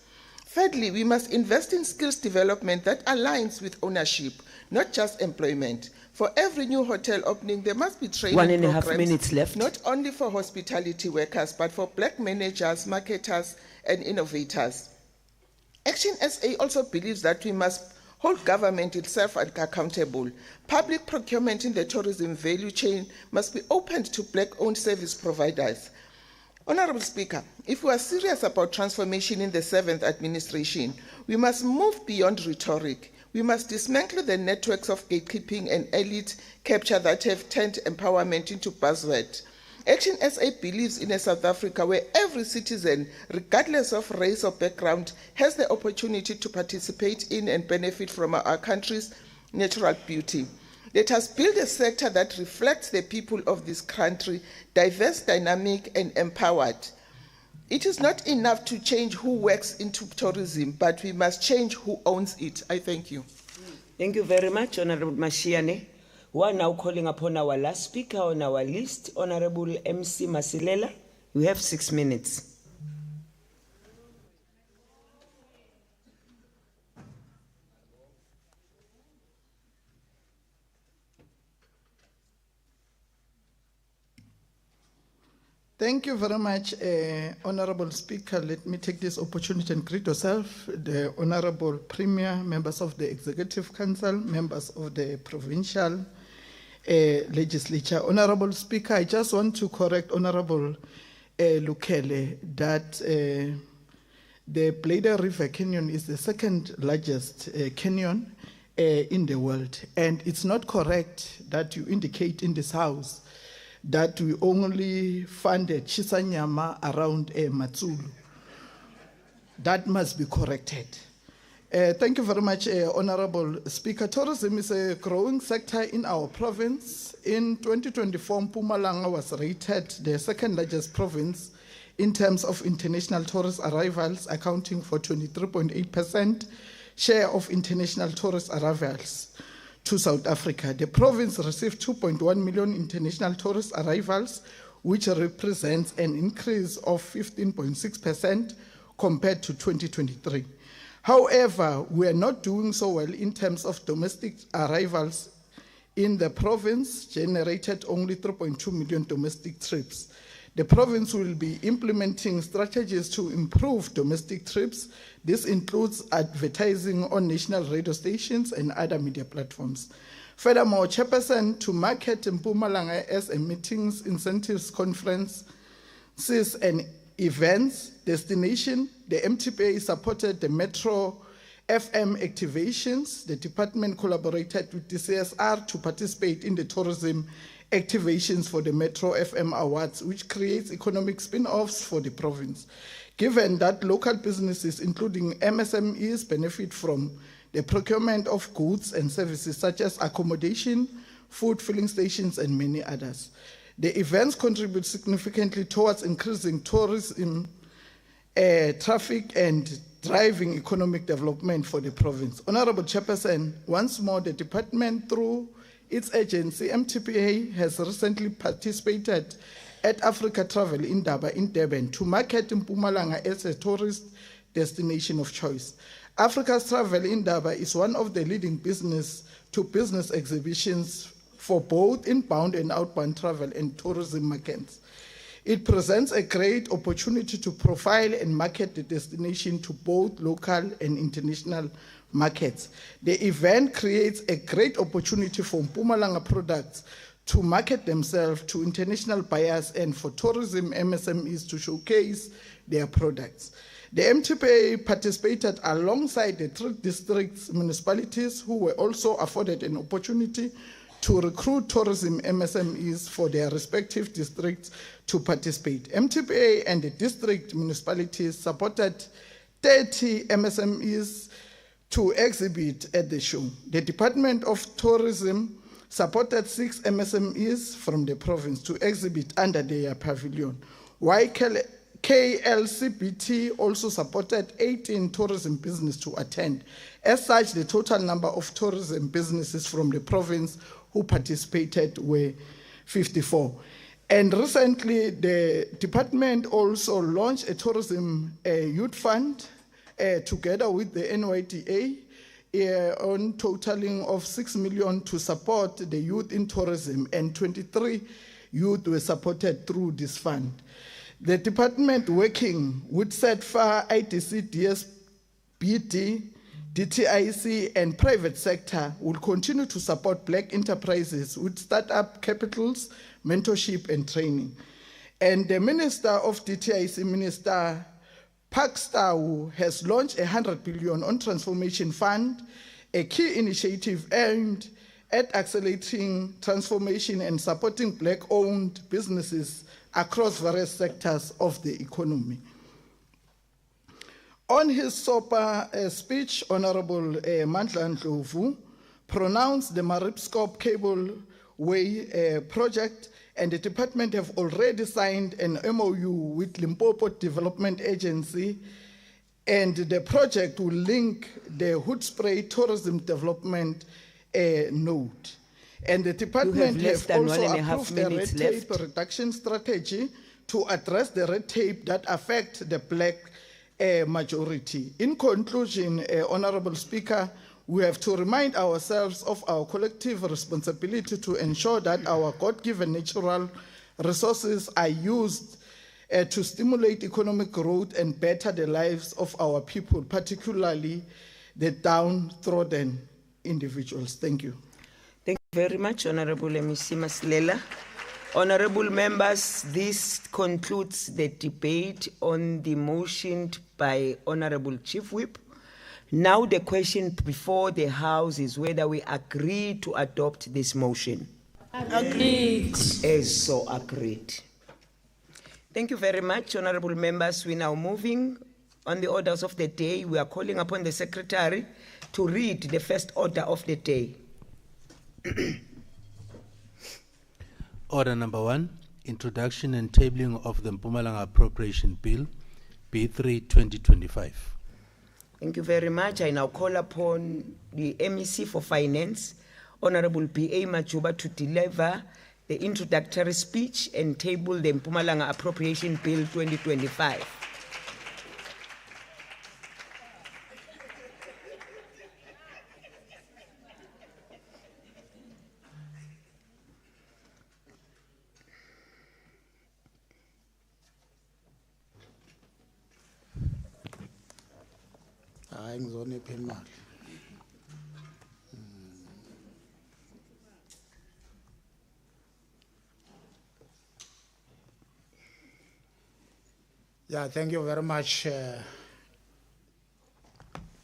Thirdly, we must invest in skills development that aligns with ownership, not just employment. For every new hotel opening, there must be training programs, 1.5 minutes left. Not only for hospitality workers, but for Black managers, marketers, and innovators. Action SA also believes that we must hold government itself accountable. Public procurement in the tourism value chain must be opened to Black-owned service providers. Honourable Speaker, if we are serious about transformation in the 7th administration, we must move beyond rhetoric. We must dismantle the networks of gatekeeping and elite capture that have turned empowerment into buzzword. Action SA believes in a South Africa where every citizen, regardless of race or background, has the opportunity to participate in and benefit from our country's natural beauty. Let us build a sector that reflects the people of this country, diverse, dynamic, and empowered. It is not enough to change who works into tourism, but we must change who owns it. I thank you. Thank you very much, Honorable Mashiane. We are now calling upon our last speaker on our list, Honorable MC Masilela. You have 6 minutes. Thank you very much, Honorable Speaker. Let me take this opportunity and greet yourself, the Honorable Premier, members of the Executive Council, members of the Provincial Legislature. Honorable Speaker, I just want to correct Honorable Lukele that the Bladder River Canyon is the second largest canyon in the world. And it's not correct that you indicate in this House that we only funded Chisanyama around Matsulu. That must be corrected. Thank you very much, Honorable Speaker. Tourism is a growing sector in our province. In 2024, Mpumalanga was rated the second largest province in terms of international tourist arrivals, accounting for 23.8% share of international tourist arrivals to South Africa. The province received 2.1 million international tourist arrivals, which represents an increase of 15.6% compared to 2023. However, we are not doing so well in terms of domestic arrivals. In the province, generated only 3.2 million domestic trips. The province will be implementing strategies to improve domestic trips. This includes advertising on national radio stations and other media platforms. Furthermore, Chairperson, to market Mpumalanga as a meetings, incentives, conferences, and events destination, the MTPA supported the Metro FM activations. The department collaborated with the CSR to participate in the tourism activations for the Metro FM Awards, which creates economic spin-offs for the province. Given that local businesses, including MSMEs, benefit from the procurement of goods and services such as accommodation, food filling stations, and many others. The events contribute significantly towards increasing tourism traffic and driving economic development for the province. Honorable Chairperson, once more, the department, through its agency, MTPA, has recently participated at Africa Travel Indaba in Durban to market Mpumalanga as a tourist destination of choice. Africa's Travel Indaba is one of the leading business-to-business exhibitions for both inbound and outbound travel and tourism markets. It presents a great opportunity to profile and market the destination to both local and international markets. The event creates a great opportunity for Mpumalanga products to market themselves to international buyers and for tourism MSMEs to showcase their products. The MTPA participated alongside the 3 districts municipalities who were also afforded an opportunity to recruit tourism MSMEs for their respective districts to participate. MTPA and the district municipalities supported 30 MSMEs to exhibit at the show. The Department of Tourism supported 6 MSMEs from the province to exhibit under their pavilion, while KLCBT also supported 18 tourism businesses to attend. As such, the total number of tourism businesses from the province who participated were 54. And recently, the department also launched a tourism youth fund together with the NYDA on totaling of 6 million to support the youth in tourism, and 23 youth were supported through this fund. The department, working with SETFA, ITC, DSBD, DTIC, and private sector, will continue to support Black enterprises with startup capitals, mentorship, and training. And the Minister of DTIC, Minister Pakstow, has launched 100 billion on transformation fund, a key initiative aimed at accelerating transformation and supporting Black-owned businesses across various sectors of the economy. On his SOPA speech, Honorable Mandla Ndlovu pronounced the Maripscope cable Way project, and the department have already signed an MOU with Limpopo Development Agency, and the project will link the Hoedspruit Tourism Development node. And the department less have than also 1.5 approved a red minutes tape left. reduction strategy to address the red tape that affect the black majority. In conclusion, Honorable Speaker, we have to remind ourselves of our collective responsibility to ensure that our God-given natural resources are used to stimulate economic growth and better the lives of our people, particularly the downtrodden individuals. Thank you. Thank you very much, Honorable Misi Masilela. Honorable members, this concludes the debate on the motion by Honorable Chief Whip. Now the question before the House is whether we agree to adopt this motion. Agreed. As so agreed. Thank you very much, honorable members. We're now moving on the orders of the day. We are calling upon the secretary to read the first order of the day. Order number 1, introduction and tabling of the Mpumalanga Appropriation Bill, B3 2025. Thank you very much. I now call upon the MEC for Finance, Honorable B.A. Majuba, to deliver the introductory speech and table the Mpumalanga Appropriation Bill 2025. Ngizonipha imali. Yeah, thank you very much,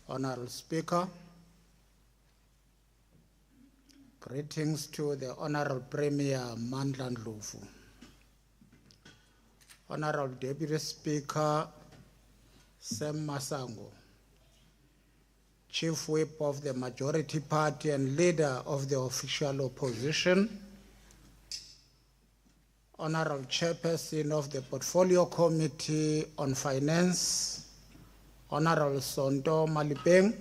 Honorable Speaker. Greetings to the Honorable Premier Mandla Ndlovu, Honorable Deputy Speaker Sam Masango, Chief Whip of the Majority Party and Leader of the Official Opposition, Honorable Chairperson of the Portfolio Committee on Finance, Honorable Sonto Malipeng,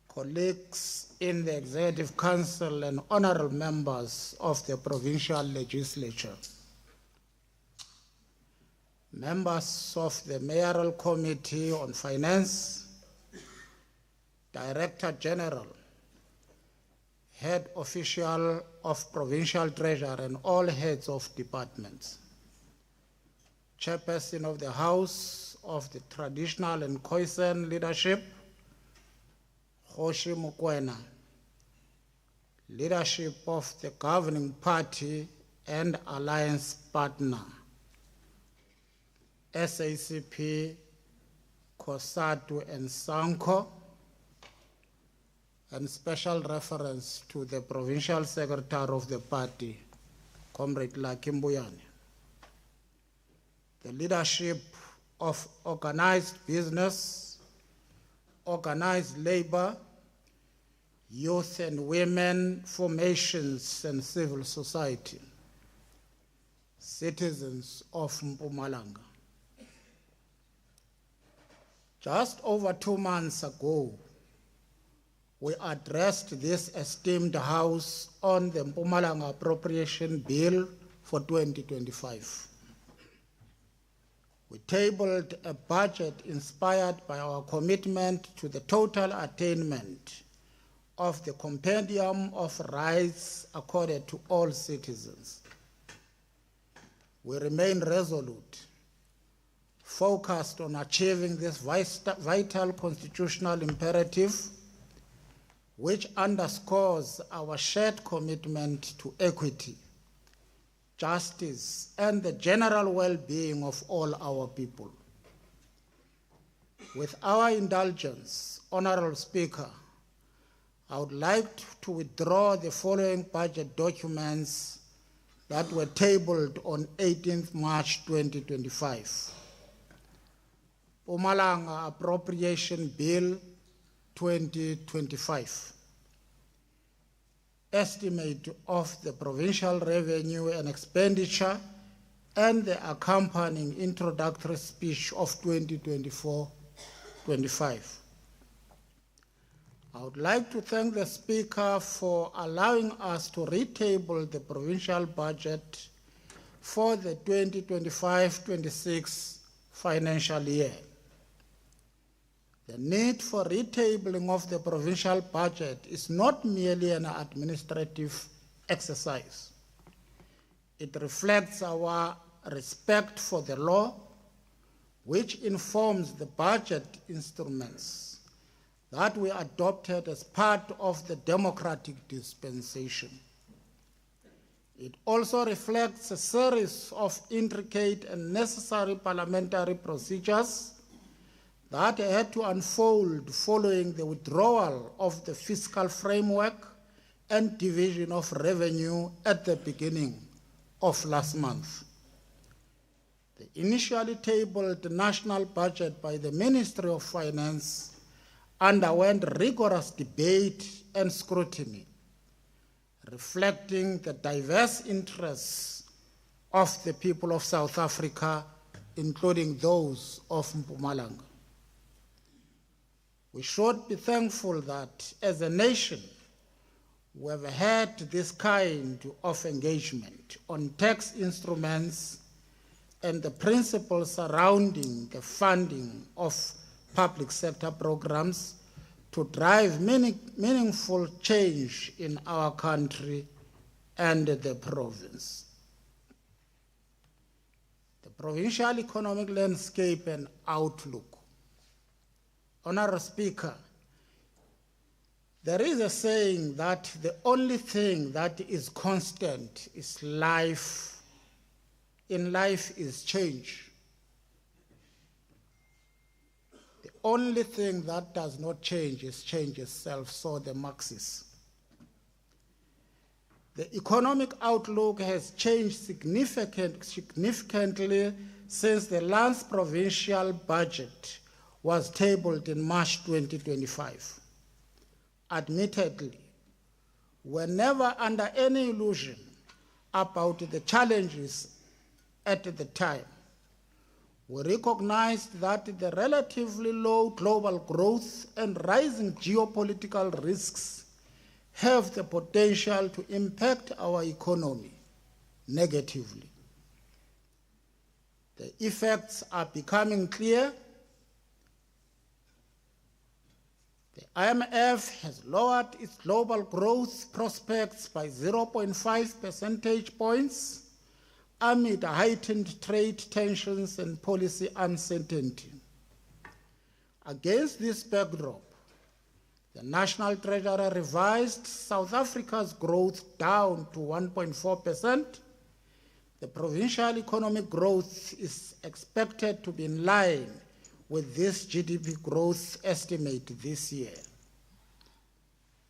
colleagues in the Executive Council and honorable members of the Provincial Legislature, members of the Mayoral Committee on Finance, Director General, Head Official of Provincial Treasury and all heads of departments, Chairperson of the House of the Traditional and Khoisan Leadership, Kgoshi Mokoena, leadership of the governing party and alliance partner, SACP, COSATU and SANCO, and special reference to the Provincial Secretary of the party, Comrade Lucky Mbuyane. The leadership of organized business, organized labor, youth and women formations and civil society, citizens of Mpumalanga. Just over 2 months ago, we addressed this esteemed House on the Mpumalanga Appropriation Bill for 2025. We tabled a budget inspired by our commitment to the total attainment of the compendium of rights accorded to all citizens. We remain resolute, focused on achieving this vital constitutional imperative, which underscores our shared commitment to equity, justice, and the general well-being of all our people. With our indulgence, Honorable Speaker, I would like to withdraw the following budget documents that were tabled on 18th March 2025. Mpumalanga Appropriation Bill 2025. estimate of the provincial revenue and expenditure and the accompanying introductory speech of 2024-25. I would like to thank the Speaker for allowing us to retable the provincial budget for the 2025-26 financial year. The need for retabling of the provincial budget is not merely an administrative exercise. It reflects our respect for the law, which informs the budget instruments that we adopted as part of the democratic dispensation. It also reflects a series of intricate and necessary parliamentary procedures that had to unfold following the withdrawal of the fiscal framework and division of revenue at the beginning of last month. The initially tabled national budget by the Ministry of Finance underwent rigorous debate and scrutiny, reflecting the diverse interests of the people of South Africa, including those of Mpumalanga. We should be thankful that as a nation, we have had this kind of engagement on tax instruments and the principles surrounding the funding of public sector programs to drive meaningful change in our country and the province. The provincial economic landscape and outlook. Honourable Speaker, there is a saying that the only thing that is constant is life. In life is change. The only thing that does not change is change itself, so the Marxists. The economic outlook has changed significantly since the last provincial budget was tabled in March 2025. Admittedly, we're never under any illusion about the challenges at the time. We recognized that the relatively low global growth and rising geopolitical risks have the potential to impact our economy negatively. The effects are becoming clear. The IMF has lowered its global growth prospects by 0.5 percentage points amid heightened trade tensions and policy uncertainty. Against this backdrop, the National Treasury revised South Africa's growth down to 1.4%. The provincial economic growth is expected to be in line with this GDP growth estimate this year.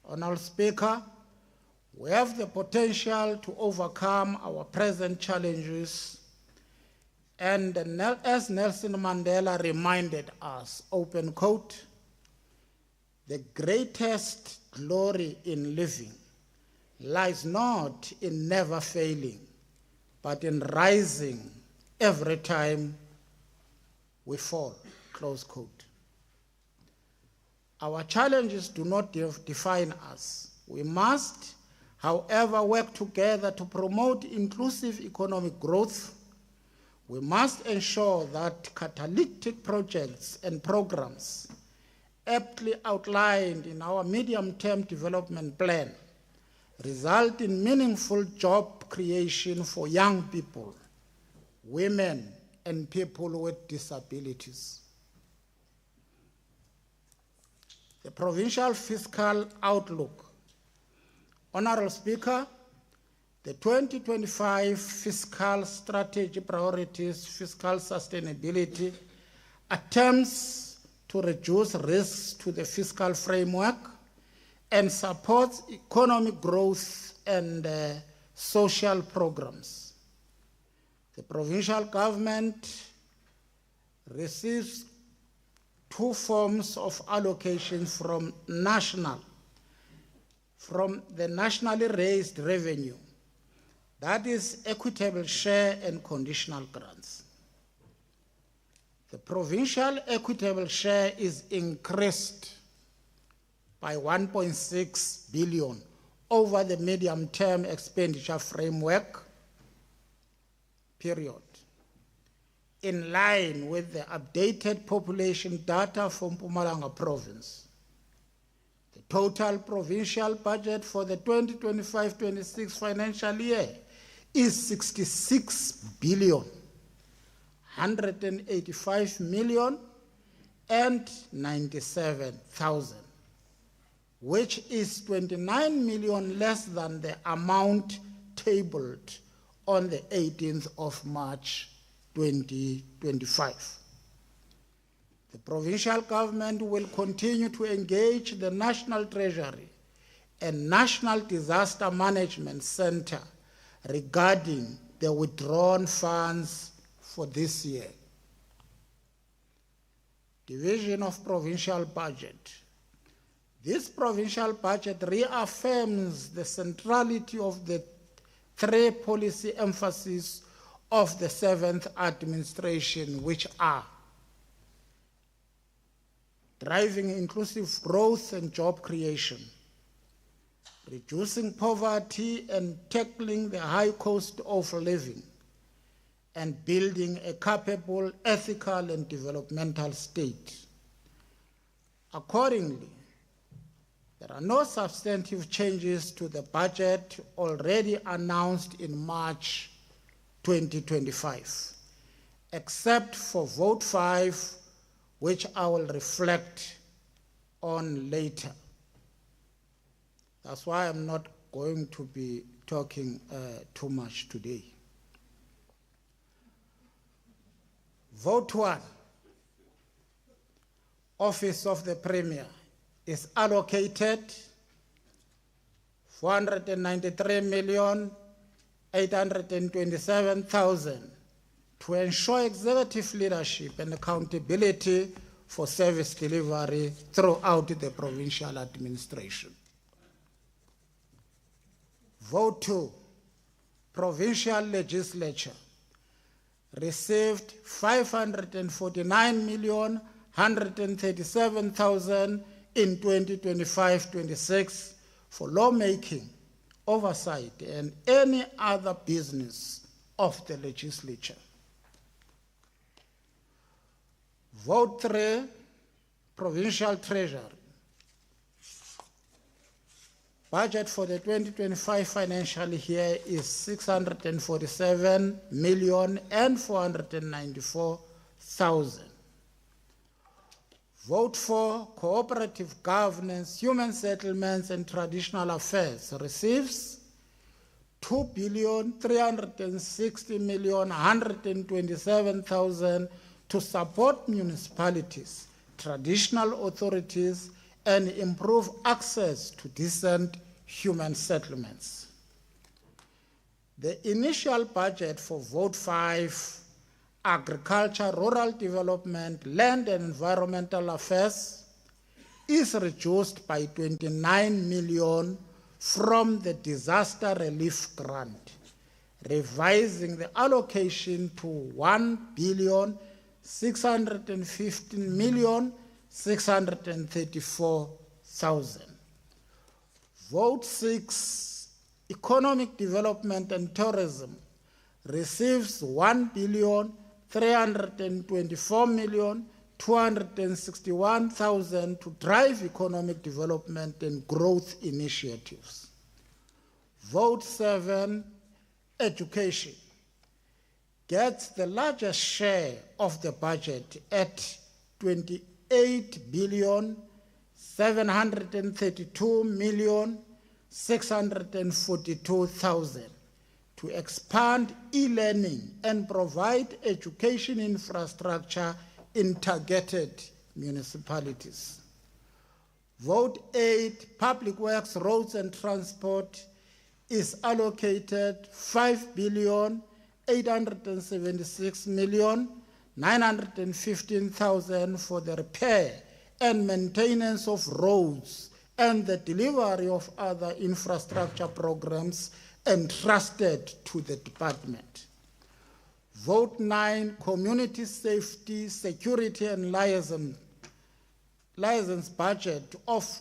Honourable Speaker, we have the potential to overcome our present challenges, and as Nelson Mandela reminded us, open quote, the greatest glory in living lies not in never failing, but in rising every time we fall, close quote. Our challenges do not define us. We must, however, work together to promote inclusive economic growth. We must ensure that catalytic projects and programs aptly outlined in our medium-term development plan result in meaningful job creation for young people, women, and people with disabilities. The provincial fiscal outlook. Honourable Speaker, the 2025 fiscal strategy priorities, fiscal sustainability, attempts to reduce risks to the fiscal framework and supports economic growth and social programs. The provincial government receives two forms of allocation from national from the nationally raised revenue, that is equitable share and conditional grants. The provincial equitable share is increased by 1.6 billion over the medium-term expenditure framework period, in line with the updated population data from Mpumalanga province. The total provincial budget for the 2025-26 financial year is 66 billion, 185 million and 97,000, which is 29 million less than the amount tabled on the 18th of March 2025. The provincial government will continue to engage the National Treasury and National Disaster Management Center regarding the withdrawn funds for this year. Division of provincial budget. This provincial budget reaffirms the centrality of the three policy emphases of the 7th administration, which are driving inclusive growth and job creation, reducing poverty and tackling the high cost of living, and building a capable, ethical, and developmental state. Accordingly, there are no substantive changes to the budget already announced in March 2025, except for Vote 5, which I will reflect on later. That's why I'm not going to be talking too much today. Vote 1, Office of the Premier, is allocated 493,827,000 to ensure executive leadership and accountability for service delivery throughout the provincial administration. Vote 2, Provincial Legislature, received 549,137,000 in 2025-26 for lawmaking, oversight, and any other business of the legislature. Vote 3, Provincial Treasury. Budget for the 2025 financial year is 647,494,000. Vote 4, Cooperative Governance, Human Settlements and Traditional Affairs, receives 2,360,127,000 to support municipalities, traditional authorities, and improve access to decent human settlements. The initial budget for Vote 5, Agriculture, Rural Development, Land and Environmental Affairs, is reduced by 29 million from the Disaster Relief Grant, revising the allocation to 1,615,634,000. Vote 6, Economic Development and Tourism, receives 1,324,261,000 to drive economic development and growth initiatives. Vote 7, Education, gets the largest share of the budget at 28,732,642,000 to expand e-learning and provide education infrastructure in targeted municipalities. Vote 8, Public Works, Roads and Transport, is allocated 5,876,915,000 for the repair and maintenance of roads and the delivery of other infrastructure programs entrusted to the department. Vote 9, community safety, security and liaison budget of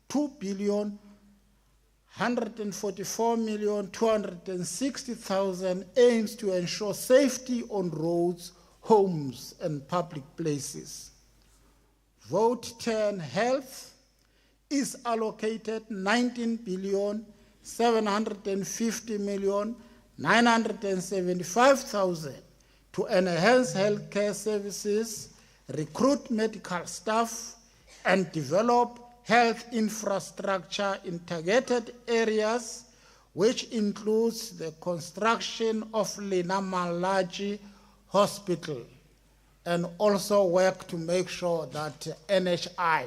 2,144,260,000 aims to ensure safety on roads, homes and public places. Vote 10, health, is allocated 19,750,975,000 to enhance healthcare services, recruit medical staff, and develop health infrastructure in targeted areas, which includes the construction of Linamalaji Hospital, and also work to make sure that NHI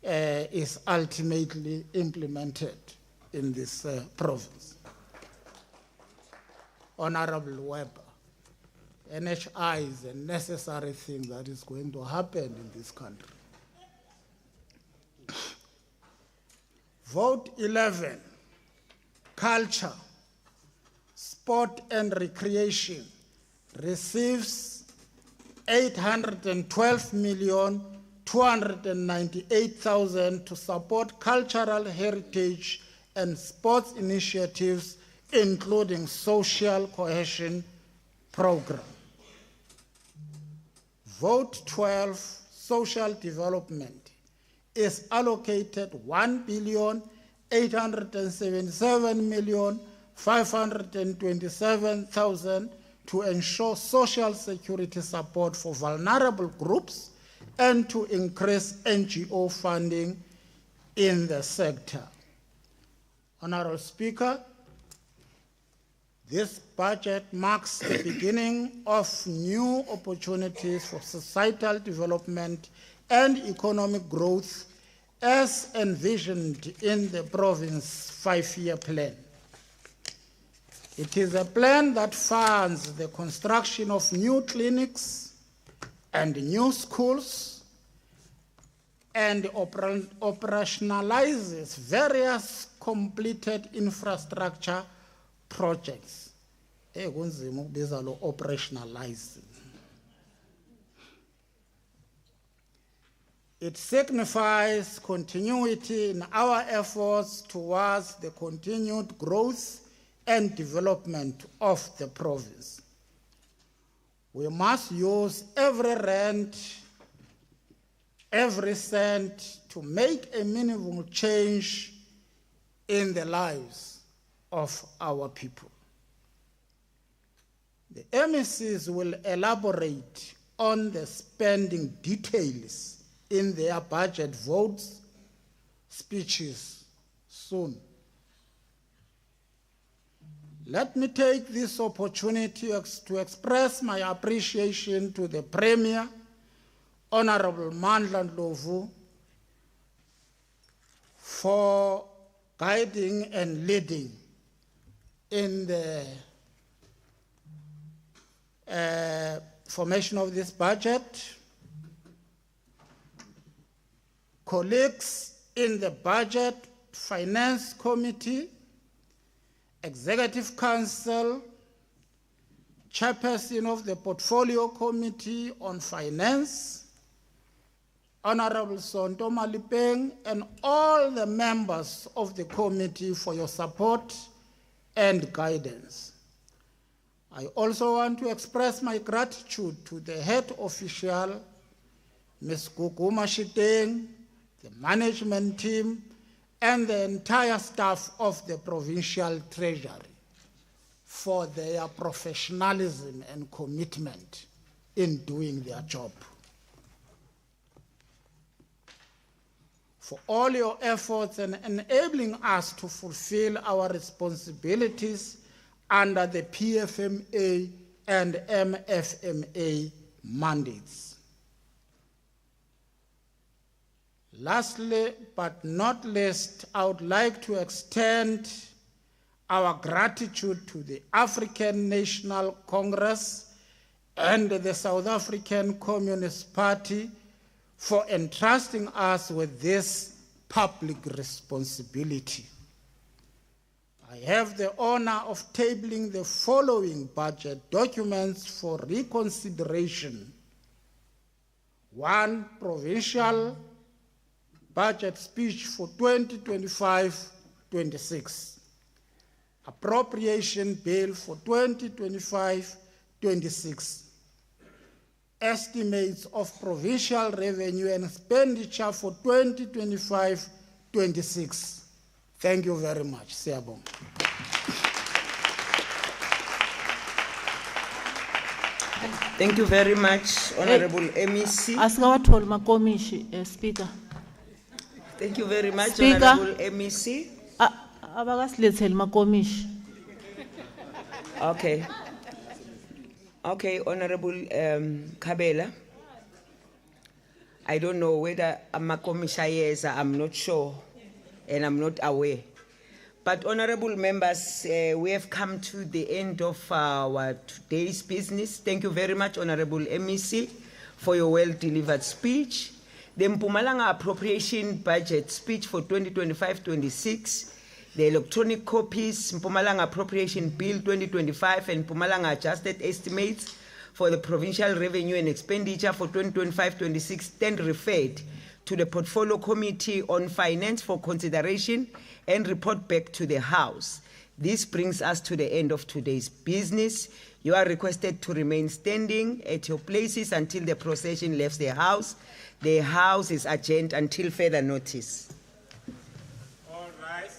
is ultimately implemented in this province. Honorable Weber, NHI is a necessary thing that is going to happen in this country. Vote 11, culture, sport and recreation, receives 812,298,000 to support cultural heritage and sports initiatives, including social cohesion program. Vote 12, social development, is allocated 1,877,527,000 to ensure social security support for vulnerable groups and to increase NGO funding in the sector. Honorable Speaker, this budget marks the beginning of new opportunities for societal development and economic growth as envisioned in the province's 5-year plan. It is a plan that funds the construction of new clinics and new schools and operationalizes various completed infrastructure projects. Operationalizing. It signifies continuity in our efforts towards the continued growth and development of the province. We must use every rand, every cent to make a meaningful change in the lives of our people. The MECs will elaborate on the spending details in their budget votes, speeches soon. Let me take this opportunity to express my appreciation to the Premier, Honorable Mandla Ndlovu, for guiding and leading in the formation of this budget. Colleagues in the Budget Finance Committee, Executive Council, Chairperson of the Portfolio Committee on Finance, Honorable Sonto Malipeng, and all the members of the committee for your support and guidance. I also want to express my gratitude to the head official, Ms. Guguma Shiteng, the management team, and the entire staff of the Provincial Treasury for their professionalism and commitment in doing their job. For all your efforts in enabling us to fulfill our responsibilities under the PFMA and MFMA mandates. Lastly, but not least, I would like to extend our gratitude to the African National Congress and the South African Communist Party for entrusting us with this public responsibility. I have the honor of tabling the following budget documents for reconsideration. 1, provincial budget speech for 2025-26. Appropriation bill for 2025-26. Estimates of provincial revenue and expenditure for 2025-26. Thank you very much. Siyabonga. Thank you very much, Honorable MEC. Asikawatholi makomishi, Speaker. Thank you very much, Speaker. Honorable MEC. Abakasiletheli makomishi. Okay. Okay, Honorable Kabela. I don't know whether Amakomisha is, I'm not sure, and I'm not aware. But honorable members, we have come to the end of our today's business. Thank you very much, Honorable MEC, for your well-delivered speech. The Mpumalanga Appropriation Budget Speech for 2025-26, the electronic copies, Mpumalanga Appropriation Bill 2025, and Mpumalanga Adjusted Estimates for the Provincial Revenue and Expenditure for 2025-26 stand referred to the Portfolio Committee on Finance for consideration and report back to the House. This brings us to the end of today's business. You are requested to remain standing at your places until the procession leaves the House. The House is adjourned until further notice. All rise.